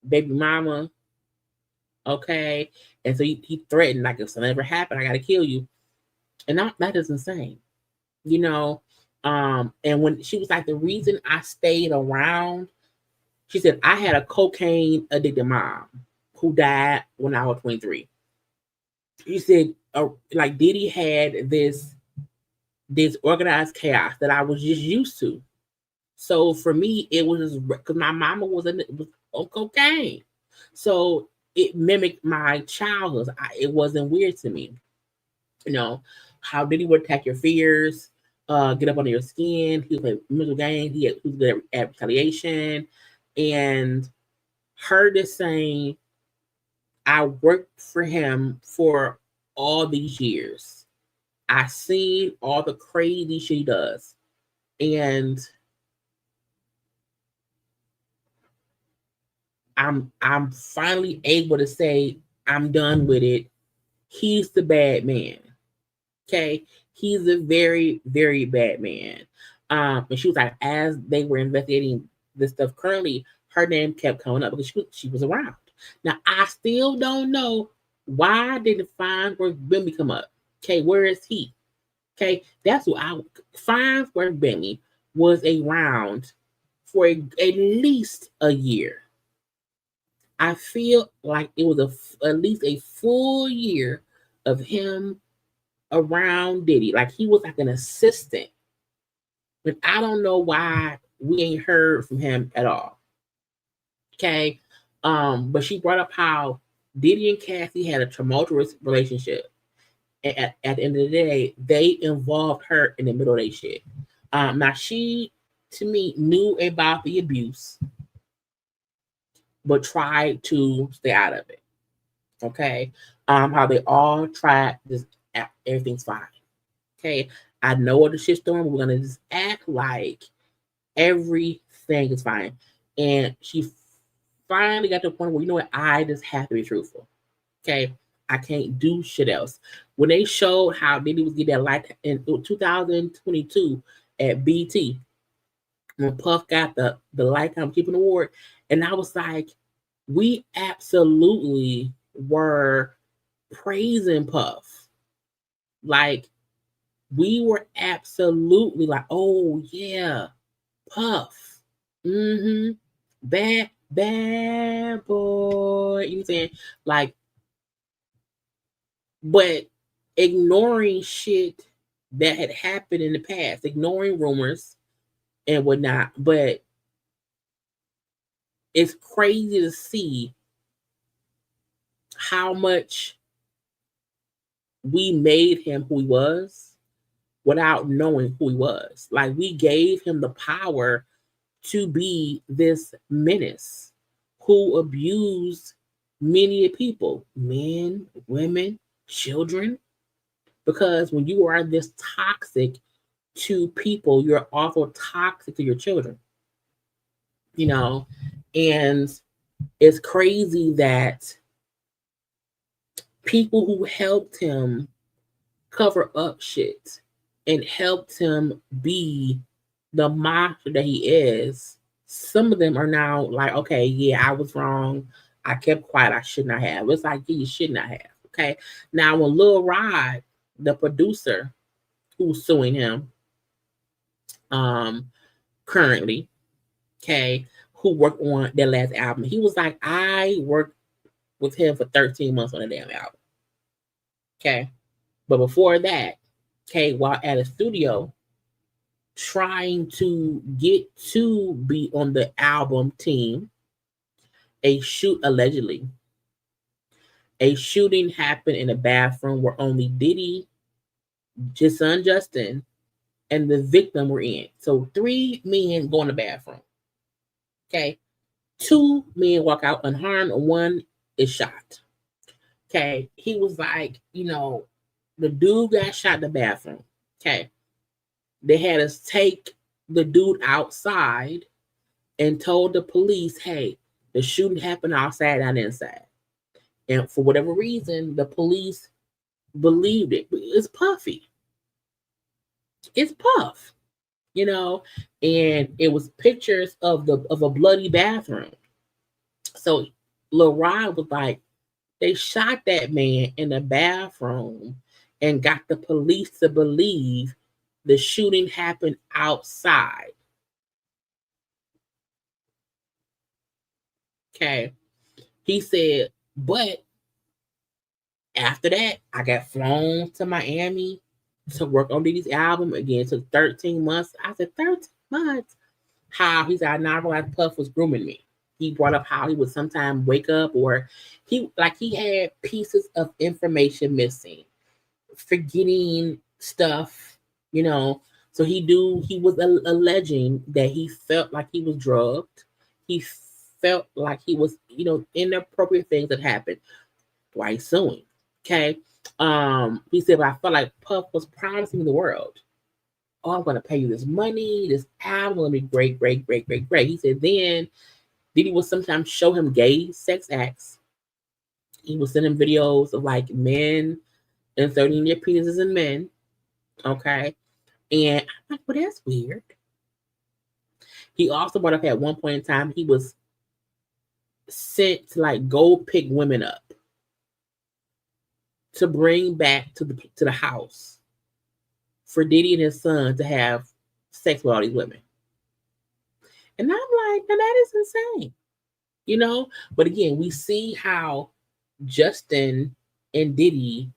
baby mama. Okay. And so he threatened, like, if something ever happened, I got to kill you. And that is insane. You know, and when she was like, the reason I stayed around, she said, I had a cocaine addicted mom who died when I was 23. She said, like Diddy had this organized chaos that I was just used to. So for me, it was because my mama was on cocaine, so it mimicked my childhood. It wasn't weird to me, you know. How Diddy would attack your fears, get up under your skin. He was a mental game. He was good at retaliation, and her just saying, "I worked for him for all these years. I seen all the crazy shit he does, and I'm finally able to say I'm done with it. He's the bad man. Okay, he's a very very bad man." And she was like, as they were investigating this stuff currently, her name kept coming up because she was around. Now I still don't know why didn't Farnsworth Bentley come up. Okay, where is he? Okay, that's what Farnsworth Bentley was around for at least a year. I feel like it was at least a full year of him around Diddy. Like he was like an assistant. But I don't know why we ain't heard from him at all. Okay. But she brought up how Diddy and Cassie had a tumultuous relationship. And at the end of the day, they involved her in the middle of their shit. Now she, to me, knew about the abuse, but tried to stay out of it. Okay. How they all tried just everything's fine. Okay. I know what the shitstorm, but we're gonna just act like everything is fine. And she finally got to the point where, you know what, I just have to be truthful. Okay. I can't do shit else. When they showed how Diddy was getting that light in 2022 at BT, when Puff got the Lifetime Keeping Award, and I was like, we absolutely were praising Puff. Like, we were absolutely like, oh yeah, Puff. Mm-hmm. Bad boy. You know what I'm saying? Like, but ignoring shit that had happened in the past, ignoring rumors and whatnot. But it's crazy to see how much we made him who he was without knowing who he was. Like, we gave him the power to be this menace who abused many people, men, women, children. Because when you are this toxic to people, you're also toxic to your children. You know, and it's crazy that people who helped him cover up shit and helped him be the monster that he is, some of them are now like, okay, yeah, I was wrong. I kept quiet. I should not have. It's like, yeah, you should not have. Okay. Now, when Lil Rod, the producer who's suing him, currently, okay, who worked on their last album, he was like, I worked with him for 13 months on a damn album. Okay. But before that, okay, while at a studio trying to get to be on the album team, a shooting happened in a bathroom where only Diddy, his son Justin, and the victim were in. So 3 men go in the bathroom. Okay. 2 men walk out unharmed, and 1 is shot. Okay. He was like, you know, the dude got shot in the bathroom. Okay. They had us take the dude outside and told the police, hey, The shooting happened outside and inside. And for whatever reason, the police believed it. It's Puffy. It's Puff, you know, and it was pictures of a bloody bathroom. So Lil Rod was like, they shot that man in the bathroom and got the police to believe the shooting happened outside. Okay. He said, but after that, I got flown to Miami to work on Diddy's album. Again, it took 13 months. I said, 13 months? How? He said, I now realized Puff was grooming me. He brought up how he would sometimes wake up, or he had pieces of information missing, forgetting stuff, you know. So he was alleging that he felt like he was drugged. He felt like he was, inappropriate things that happened. Why he's suing? Okay. He said, but I felt like Puff was promising me the world. Oh, I'm gonna pay you this money, this album will be great, great, great, great, great. He said then Diddy would sometimes show him gay sex acts. He would send him videos of like men inserting their penises in men. Okay. And I'm like, well, that's weird. He also brought up at one point in time he was sent to like go pick women up to bring back to the house for Diddy and his son to have sex with all these women. And I'm like, now that is insane. You know? But again, we see how Justin and Diddy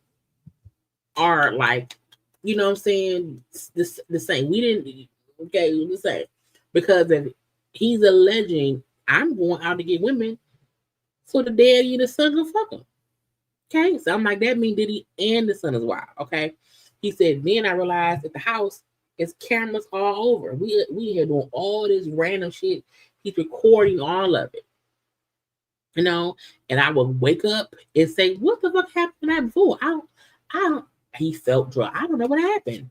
are like, you know what I'm saying, the same. We didn't, okay, the same. Because if he's alleging, I'm going out to get women, so the daddy and the son can fuck him. Okay, so I'm like, that means Diddy and the son is wild. Okay, he said, then I realized at the house, it's cameras all over. We here doing all this random shit. He's recording all of it. You know, and I would wake up and say, what the fuck happened the night before? I don't, he felt drunk. I don't know what happened.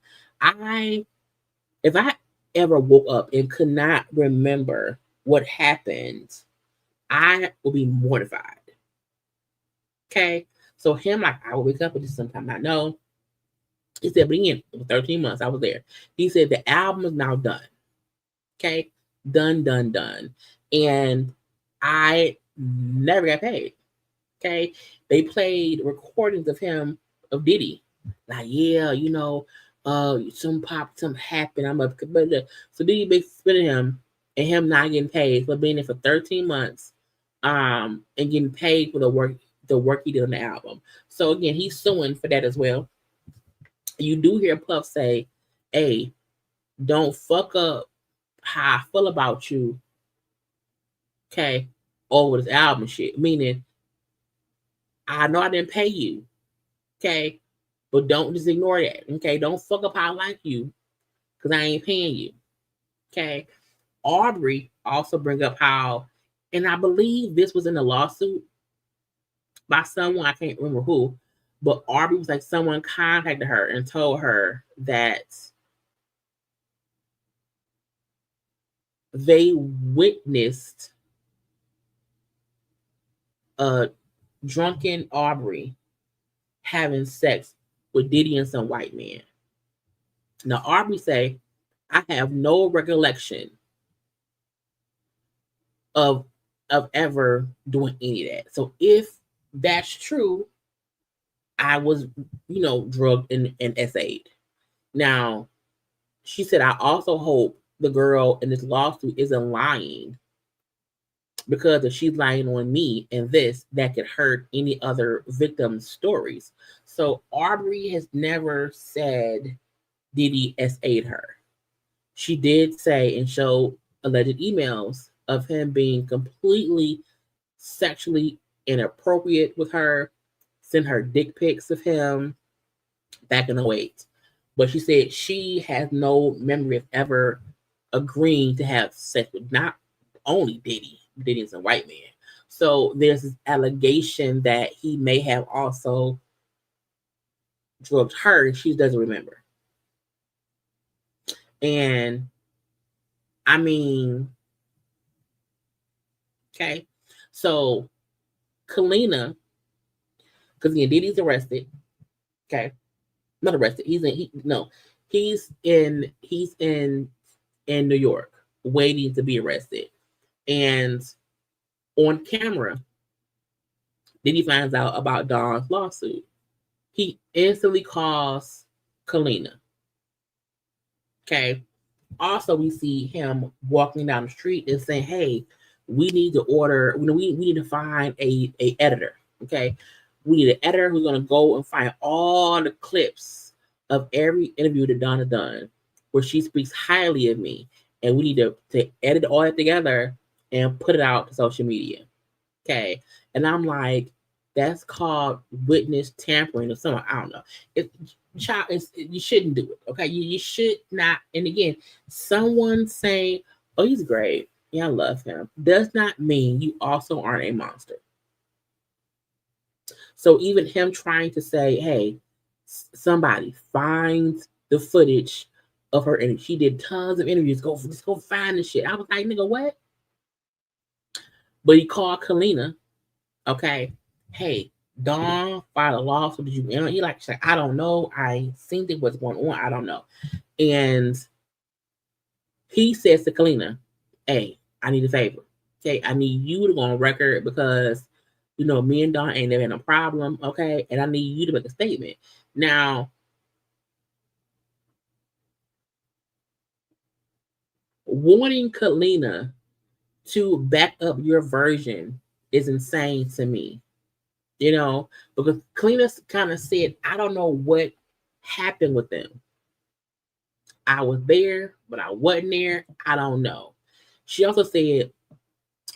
If I ever woke up and could not remember what happened, I would be mortified. Okay. So him, like, I would wake up and just sometimes I know. He said, but again, 13 months, I was there. He said the album is now done. Okay. Done. And I never got paid. Okay. They played recordings of him, of Diddy. Like, yeah, you know, something happened. I'm up. So Diddy big spinning him and him not getting paid for being there for 13 months, and getting paid for the work he did on the album. So again, he's suing for that as well. You do hear Puff say, hey, don't fuck up how I feel about you, okay, over this album shit. Meaning, I know I didn't pay you, okay, but don't just ignore that, okay? Don't fuck up how I like you, because I ain't paying you, okay? Aubrey also bring up how, and I believe this was in a lawsuit by someone, I can't remember who, but Aubrey was like, someone contacted her and told her that they witnessed a drunken Aubrey having sex with Diddy and some white man. Now Aubrey say, I have no recollection of ever doing any of that. So if that's true, I was, drugged and SA'd. Now, she said, I also hope the girl in this lawsuit isn't lying, because if she's lying on me and this, that could hurt any other victim's stories. So Aubrey has never said Diddy SA'd her. She did say and show alleged emails of him being completely sexually inappropriate with her, sent her dick pics of him back in 2008. But she said she has no memory of ever agreeing to have sex with not only Diddy is a white man. So there's this allegation that he may have also drugged her and she doesn't remember. And I mean, okay. So Kalina, because again, Diddy's arrested. Okay, not arrested. He's in New York, waiting to be arrested. And on camera, Diddy finds out about Don's lawsuit. He instantly calls Kalina. Okay. Also, we see him walking down the street and saying, "Hey, we need to order. We need to find a editor. Okay, we need an editor who's going to go and find all the clips of every interview that Donna done where she speaks highly of me, and we need to edit all that together and put it out to social media." Okay, and I'm like, that's called witness tampering or something. I don't know. You shouldn't do it. Okay, you should not. And again, someone saying, "Oh, he's great. Yeah, I love him," does not mean you also aren't a monster. So even him trying to say, "Hey, somebody find the footage of her," and she did tons of interviews. Just go find the shit. I was like, nigga, what? But he called Kalina. Okay, hey, Dawn filed a lawsuit. Did you? He like, she's like, I don't know. I seen what's going on. I don't know. And he says to Kalina, "Hey, I need a favor. Okay, I need you to go on record because me and Dawn ain't never had a problem. Okay, and I need you to make a statement." Now, wanting Kalina to back up your version is insane to me. Because Kalina kind of said, "I don't know what happened with them. I was there, but I wasn't there. I don't know." She also said,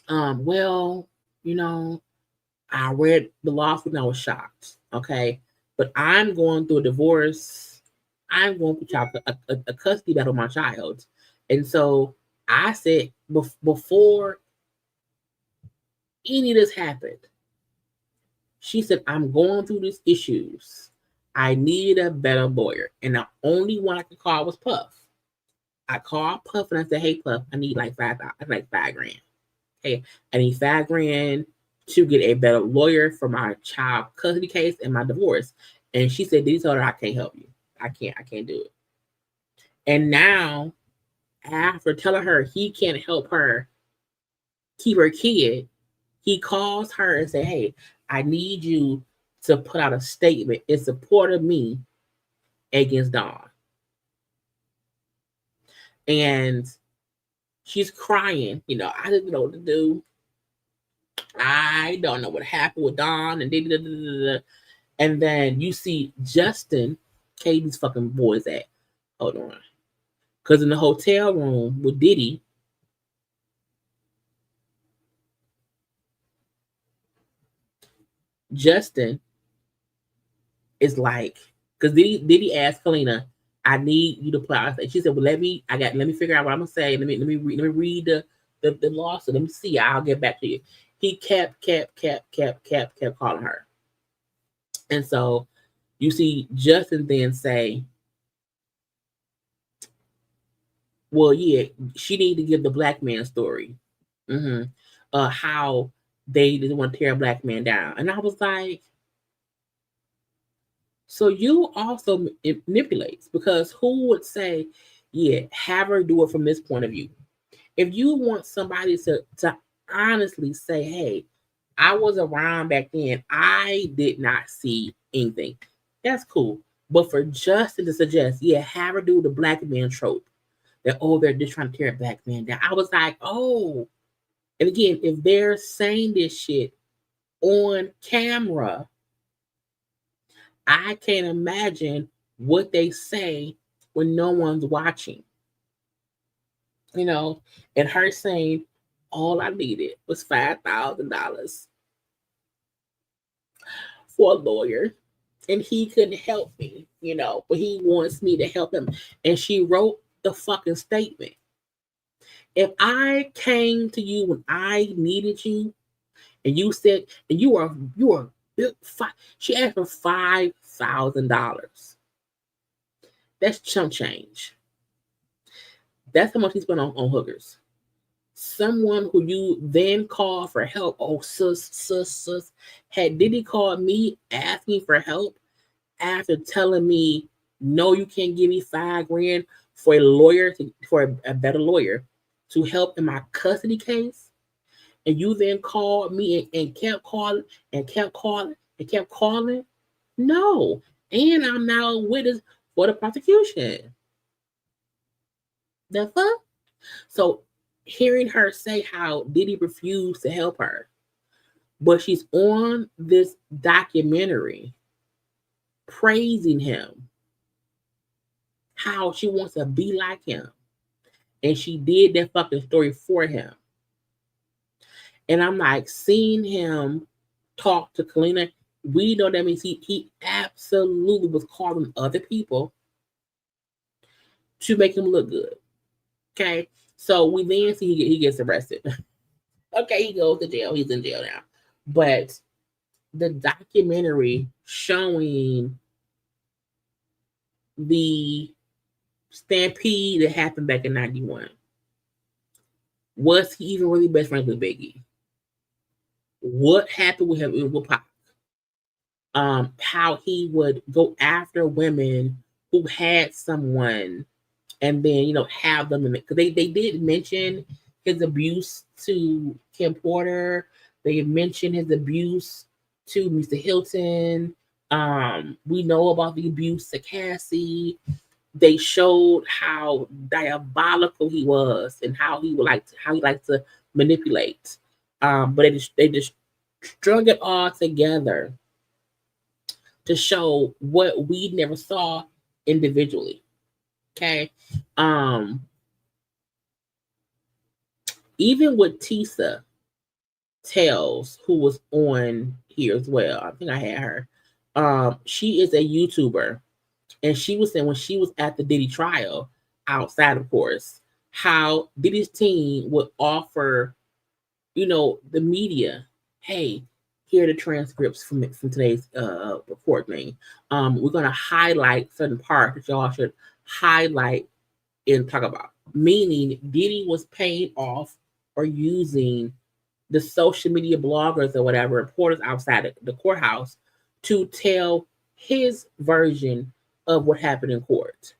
well, I read the lawsuit and I was shocked. Okay. But I'm going through a divorce. I'm going through a custody battle with my child. And so I said, before any of this happened, she said, "I'm going through these issues. I need a better lawyer." And the only one I could call was Puff. I called Puff and I said, "Hey, Puff, I need like $5,000. Hey, I need $5,000 to get a better lawyer for my child custody case and my divorce." And she said, "Diddy told her I can't help you. I can't do it." And now, after telling her he can't help her keep her kid, he calls her and say, "Hey, I need you to put out a statement in support of me against Dawn." And she's crying. "I didn't know what to do. I don't know what happened with Dawn." And then you see Justin, Katie's fucking boys at. Hold on. Because in the hotel room with Diddy, Justin is like, because Diddy asked Kalina, "I need you to play out." She said, "Well, let me figure out what I'm gonna say. Let me read the lawsuit. Let me see. I'll get back to you." He kept calling her. And so you see Justin then say, "Well, yeah, she need to give the black man story. How they didn't want to tear a black man down." And I was like, so you also manipulates, because who would say, "Yeah, have her do it from this point of view"? If you want somebody to honestly say, "Hey, I was around back then. I did not see anything," that's cool. But for Justin to suggest, "Yeah, have her do the black man trope, that, oh, they're just trying to tear a black man down," I was like, oh. And again, if they're saying this shit on camera, I can't imagine what they say when no one's watching. And her saying, "All I needed was $5,000 for a lawyer, and he couldn't help me, but he wants me to help him." And she wrote the fucking statement. If I came to you when I needed you, and you said, and you were she asked for $5,000. That's chump change. That's how much he spent on hookers. someone who you then call for help. Oh, sus. Had Diddy called me asking for help after telling me, no, you can't give me $5 grand for a lawyer, for a better lawyer to help in my custody case, and you then called me and kept calling and kept calling and kept calling? No. And I'm now a witness for the prosecution. The fuck? So hearing her say how Diddy refused to help her, but she's on this documentary praising him, how she wants to be like him, and she did that fucking story for him. And I'm like, seeing him talk to Kalina, we know that means he absolutely was calling other people to make him look good. Okay, so we then see he gets arrested. Okay, he goes to jail. He's in jail now. But the documentary showing the stampede that happened back in 91. Was he even really best friends with Biggie? What happened with him with Pac? How he would go after women who had someone and then, have them in it. Because they did mention his abuse to Kim Porter. They mentioned his abuse to Mr. Hilton. We know about the abuse to Cassie. They showed how diabolical he was and how he liked to manipulate. But they just strung it all together to show what we never saw individually. Okay. Even with Tisa Tells, who was on here as well, I think I had her. She is a YouTuber, and she was saying when she was at the Diddy trial, outside, of course, how Diddy's team would offer, the media, hey, here are the transcripts from today's report thing. We're going to highlight certain parts that y'all should highlight and talk about. Meaning Diddy was paying off or using the social media bloggers or whatever, reporters outside the courthouse to tell his version of what happened in court.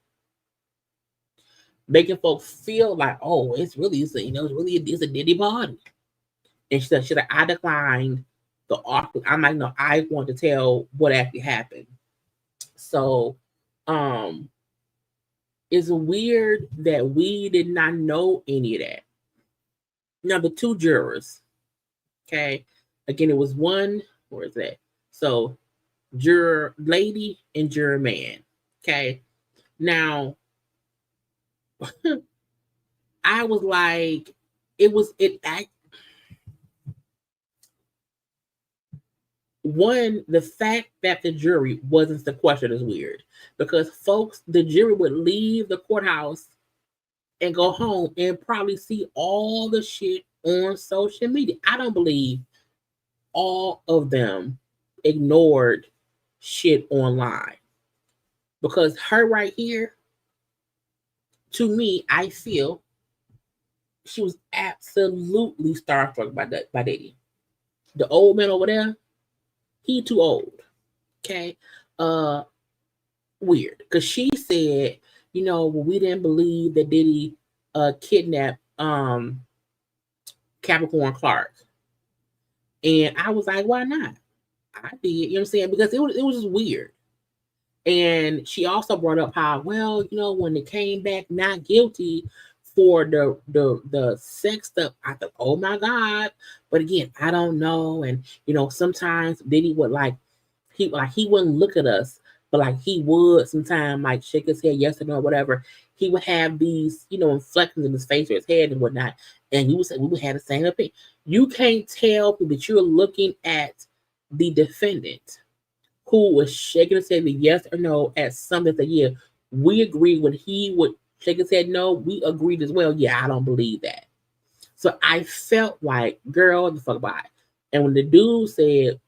Making folks feel like, oh, it's really, it's a Diddy party. And she said, I declined the offer. I'm like, no, I want to tell what actually happened. So, it's weird that we did not know any of that. Now, the two jurors, okay, again, it was one, where is that? So, juror lady and juror man, okay. Now, I was like, the fact that the jury wasn't sequestered is weird, because folks, the jury would leave the courthouse and go home and probably see all the shit on social media. I don't believe all of them ignored shit online, because her right here, to me, I feel she was absolutely starstruck by Diddy. The old man over there, he too old. Okay. Weird. Because she said, we didn't believe that Diddy kidnapped Capricorn Clark. And I was like, why not? I did, you know what I'm saying? Because it was just weird. And she also brought up how, well, when they came back not guilty for the sex stuff, I thought, oh my God. But again, I don't know. And sometimes Diddy would he wouldn't look at us, but he would sometimes shake his head yes or no or whatever. He would have these, inflections in his face or his head and whatnot. And he would say we would have the same opinion. You can't tell me that you're looking at the defendant who was shaking his head yes or no at something that, yeah, we agree. When he would shake his head no, we agreed as well. Yeah, I don't believe that. So I felt like, girl, the fuck about it. And when the dude said,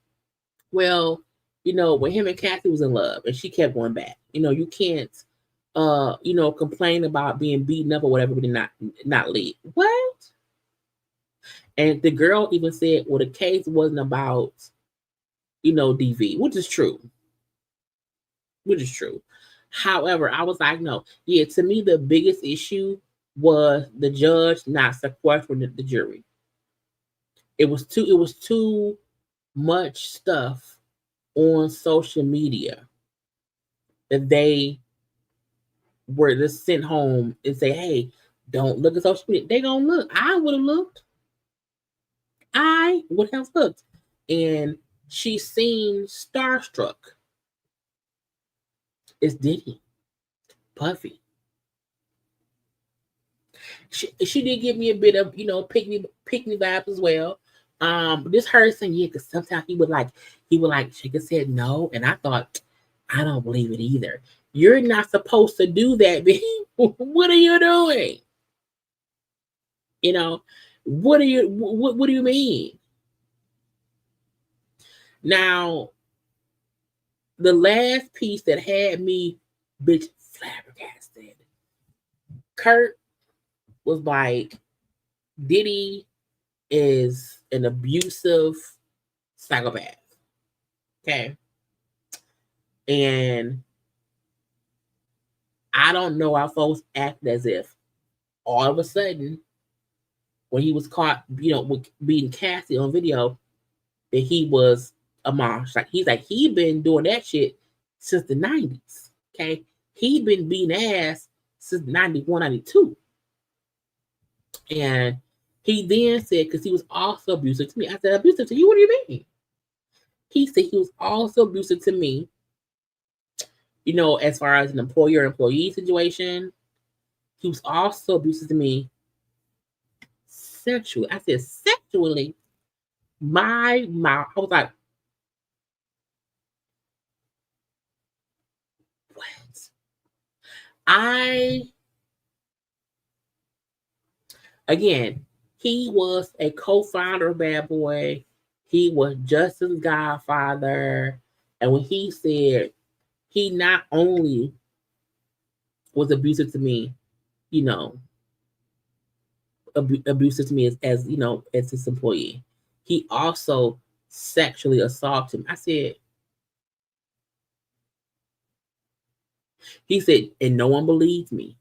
well, when him and Kathy was in love and she kept going back, you can't, complain about being beaten up or whatever, but not leave. What? And the girl even said, well, the case wasn't about, DV, which is true. However, I was like, no, yeah, to me, the biggest issue was the judge not sequestering the jury. It was too much stuff on social media that they were just sent home and say, hey, don't look at social media. They gonna look. I would have looked. And she seemed starstruck. It's Diddy, Puffy. She did give me a bit of pick me vibes as well. This her saying yeah, because sometimes he would shake his head no, and I thought I don't believe it either. You're not supposed to do that, baby. What are you doing? What do you mean? Now, the last piece that had me bitch flabbergasted. Kurt was like, Diddy is an abusive psychopath. Okay. And I don't know how folks act as if all of a sudden, when he was caught, with beating Cassie on video, that he was a monster. He'd been doing that shit since the 90s. Okay. He'd been beating ass since 91, 92. And he then said, because he was also abusive to me. I said, abusive to you? What do you mean? He said he was also abusive to me, as far as an employer-employee situation. He was also abusive to me sexually. I said, sexually? My mouth. I was like, what? Again, he was a co-founder of Bad Boy. He was Justin's godfather. And when he said he not only was abusive to me, abusive to me as his employee, he also sexually assaulted him. I said, he said, and no one believed me.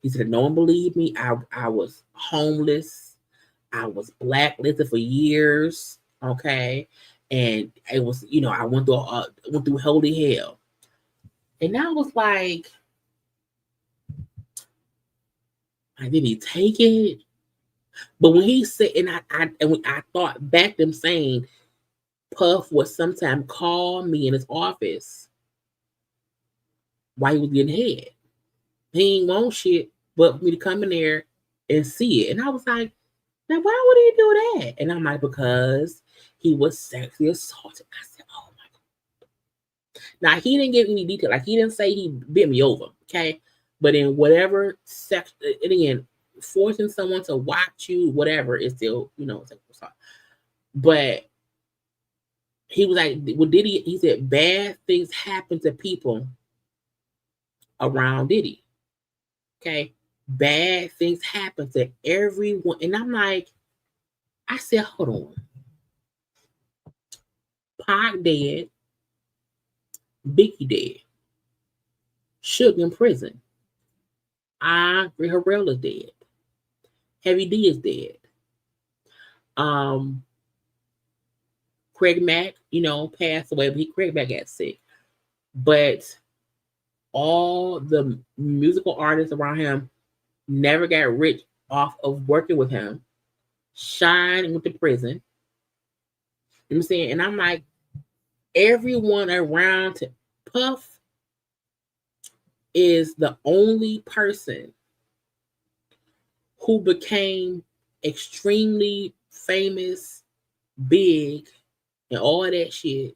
He said, no one believed me. I was homeless. I was blacklisted for years. Okay. And it was, I went through holy hell. And I was like, did he take it? But when he said, and I thought back them saying Puff would sometime call me in his office while he was getting head. He ain't want shit but for me to come in there and see it. And I was like, now why would he do that? And I'm like, because he was sexually assaulted. I said, oh my God. Now he didn't give any detail. Like he didn't say he bit me over. Okay. But in whatever sex, and again, forcing someone to watch you, whatever, is still, sexual assault. But he was like, well, Diddy, he said, bad things happen to people around Diddy. Okay. Bad things happen to everyone. And I'm like, I said, hold on. Pac dead. Biggie dead. Suge in prison. Andre Harrell is dead. Heavy D is dead. Craig Mack, passed away, but Craig Mack got sick. But all the musical artists around him never got rich off of working with him. Shine went to prison. You know what I'm saying? And I'm like, everyone around Puff is the only person who became extremely famous, big, and all that shit.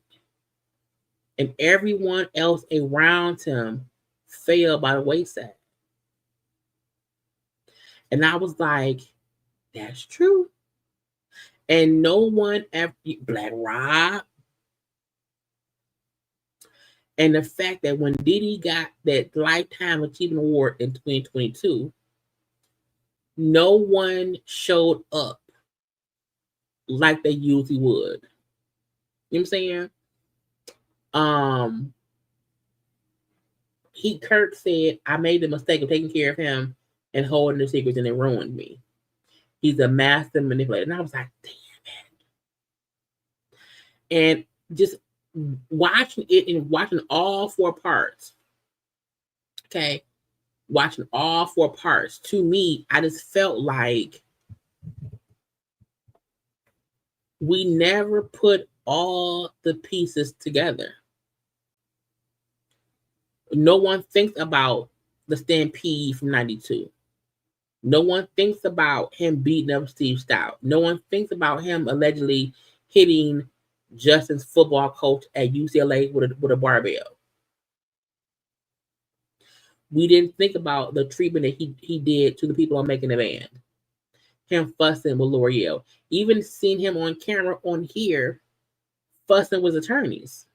And everyone else around him fell by the wayside. And I was like, that's true. And no one ever, Black Rob. And the fact that when Diddy got that Lifetime Achievement Award in 2022, no one showed up like they usually would. You know what I'm saying? Um, Kirk said, I made the mistake of taking care of him and holding the secrets, and it ruined me. He's a master manipulator. And I was like, damn it. And just watching it and watching all 4 parts. Okay. Watching all 4 parts. To me, I just felt like we never put all the pieces together. No one thinks about the stampede from 92. No one thinks about him beating up Steve Stout. No one thinks about him allegedly hitting Justin's football coach at UCLA with a barbell. We didn't think about the treatment that he did to the people on Making the Band. Him fussing with L'Oreal. Even seeing him on camera on here fussing with attorneys.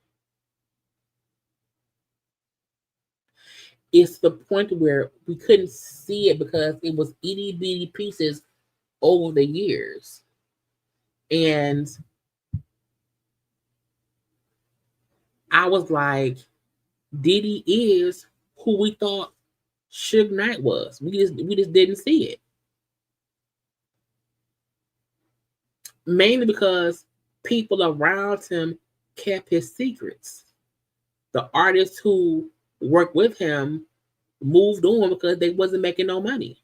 It's the point where we couldn't see it because it was itty bitty pieces over the years. And I was like, Diddy is who we thought Suge Knight was. We just didn't see it. Mainly because people around him kept his secrets. The artists who worked with him moved on because they wasn't making no money.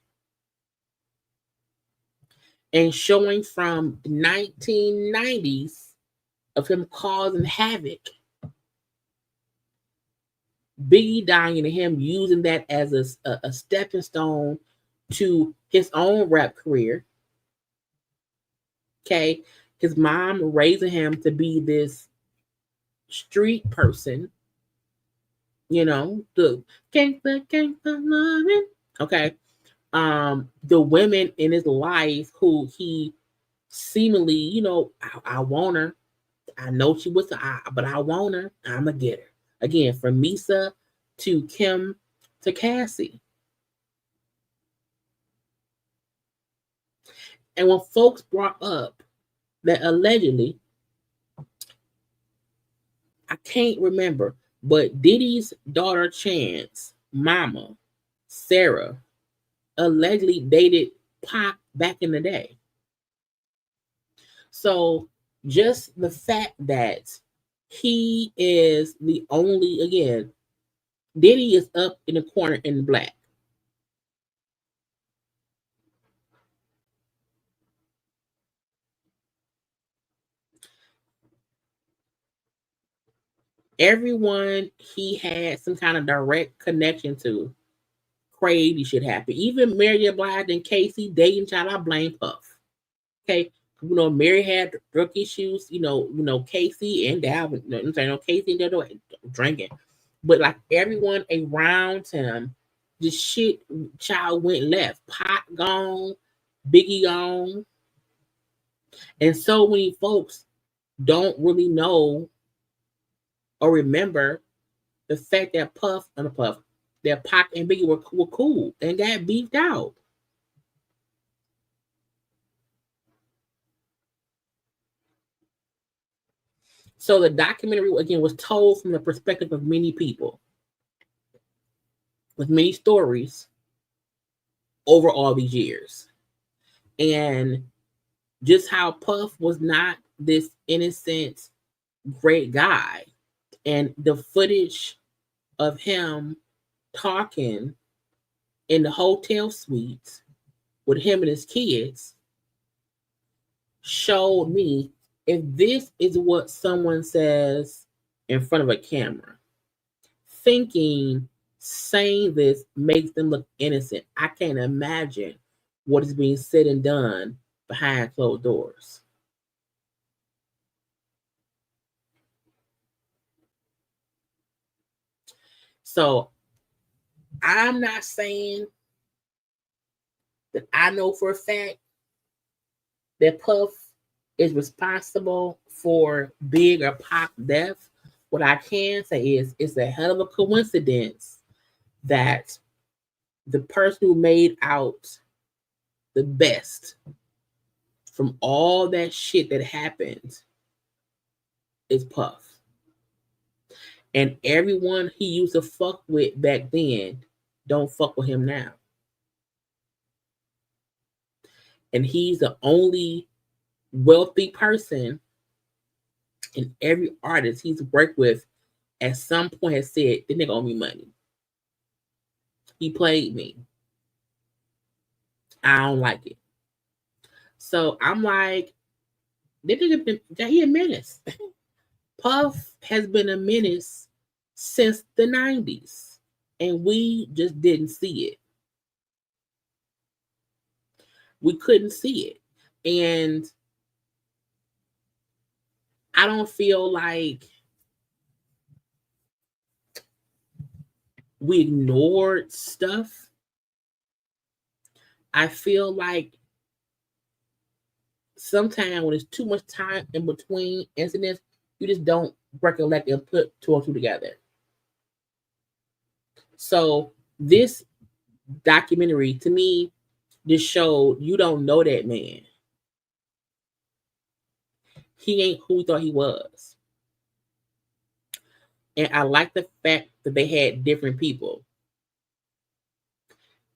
And showing from the 1990s of him causing havoc, Biggie dying and him using that as a stepping stone to his own rap career. Okay, his mom raising him to be this street person. You know, the loving. Okay. The women in his life who he seemingly, you know, I want her. I know she was, but I want her. I'ma get her. Again, from Misa to Kim to Cassie. And when folks brought up that allegedly, I can't remember, but Diddy's daughter Chance, mama, Sarah, allegedly dated Pac back in the day. So just the fact that he is the only, again, Diddy is up in the corner in black. Everyone he had some kind of direct connection to, crazy shit happen. Even Mary J. Blige and Casey dating child, I blame Puff. Okay, you know, Mary had drug issues. You know, Casey and Dalvin. I'm saying, Casey and Dalvin drinking, but like everyone around him, the shit child went left. Pot gone, Biggie gone, and so many folks don't really know or remember the fact that that Pac and Biggie were cool and got beefed out. So the documentary again was told from the perspective of many people with many stories over all these years. And just how Puff was not this innocent, great guy. And the footage of him talking in the hotel suite with him and his kids showed me, if this is what someone says in front of a camera, thinking saying this makes them look innocent, I can't imagine what is being said and done behind closed doors. So I'm not saying that I know for a fact that Puff is responsible for Big or Pop death. What I can say is it's a hell of a coincidence that the person who made out the best from all that shit that happened is Puff. And everyone he used to fuck with back then don't fuck with him now. And he's the only wealthy person, and every artist he's worked with at some point has said, the nigga owe me money. He played me. I don't like it. So I'm like, he a menace. Puff has been a menace since the 90s, and we just didn't see it. We couldn't see it. And I don't feel like we ignored stuff. I feel like sometimes when there's too much time in between incidents, you just don't recollect and put two or two together. So this documentary, to me, just showed you don't know that man. He ain't who we thought he was. And I like the fact that they had different people.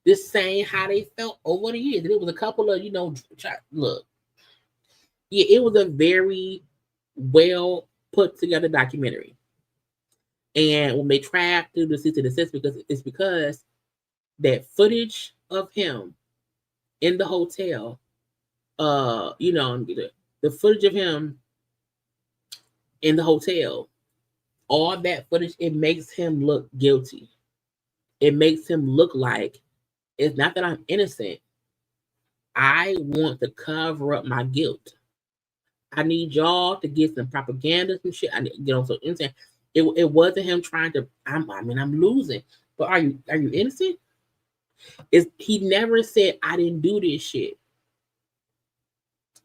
This saying how they felt over the years. And it was a couple of, look. Yeah, it was a very well put together documentary. And when they tried to do the cease and desist, because that footage of him in the hotel, the footage of him in the hotel, all that footage, it makes him look guilty. It makes him look like it's not that I'm innocent. I want to cover up my guilt. I need y'all to get some propaganda, some shit. I need to get on some internet. It wasn't him trying to. I'm losing. But are you innocent? He never said I didn't do this shit.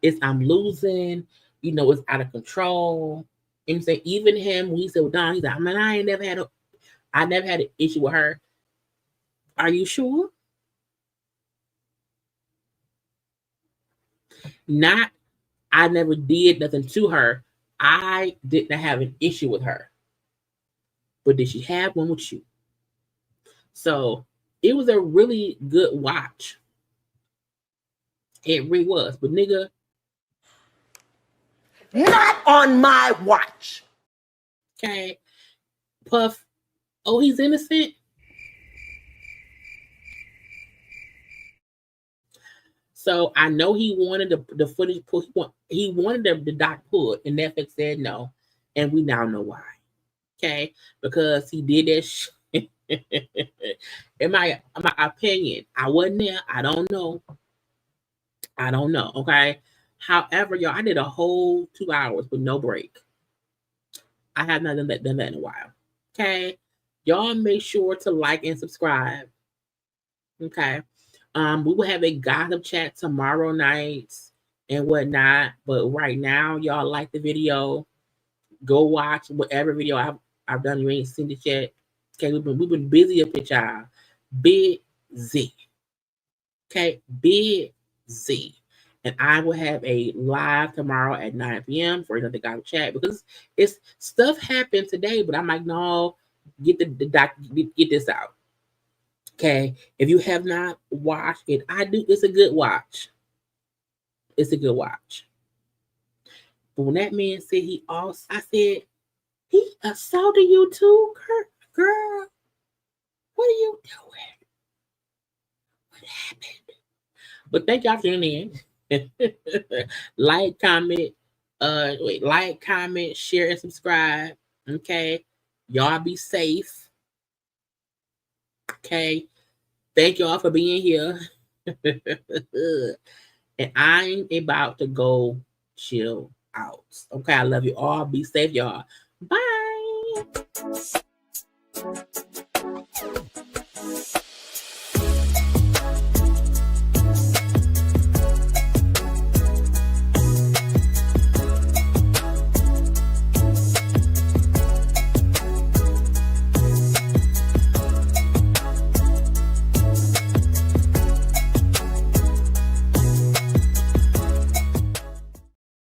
It's I'm losing. It's out of control. And say even him when he said, well, Don, he's like, I never had an issue with her. Are you sure? Not I never did nothing to her. I didn't have an issue with her. But did she have one with you? So it was a really good watch. It really was. But nigga, not on my watch. Okay. Puff, oh, he's innocent? So I know he wanted the footage pulled. He wanted the doc pulled, and Netflix said no. And we now know why. Okay? Because he did that shit. In my opinion, I wasn't there. I don't know. Okay? However, y'all, I did a whole 2 hours with no break. I have not done that in a while. Okay? Y'all make sure to like and subscribe. Okay? We will have a gossip chat tomorrow night and whatnot. But right now, y'all like the video. Go watch whatever video I've done. You ain't seen it yet. Okay, we've been busy up here, y'all. Busy. Okay, busy. And I will have a live tomorrow at 9 p.m. for another gossip chat because it's stuff happened today, but I'm like, no, get get this out. Okay, if you have not watched it, it's a good watch. It's a good watch. But when that man said I said, he assaulted you too, girl. What are you doing? What happened? But thank y'all for tuning in. Like, comment, share, and subscribe. Okay. Y'all be safe. Okay. Thank y'all for being here. And I'm about to go chill out. Okay, I love you all. Be safe, y'all. Bye.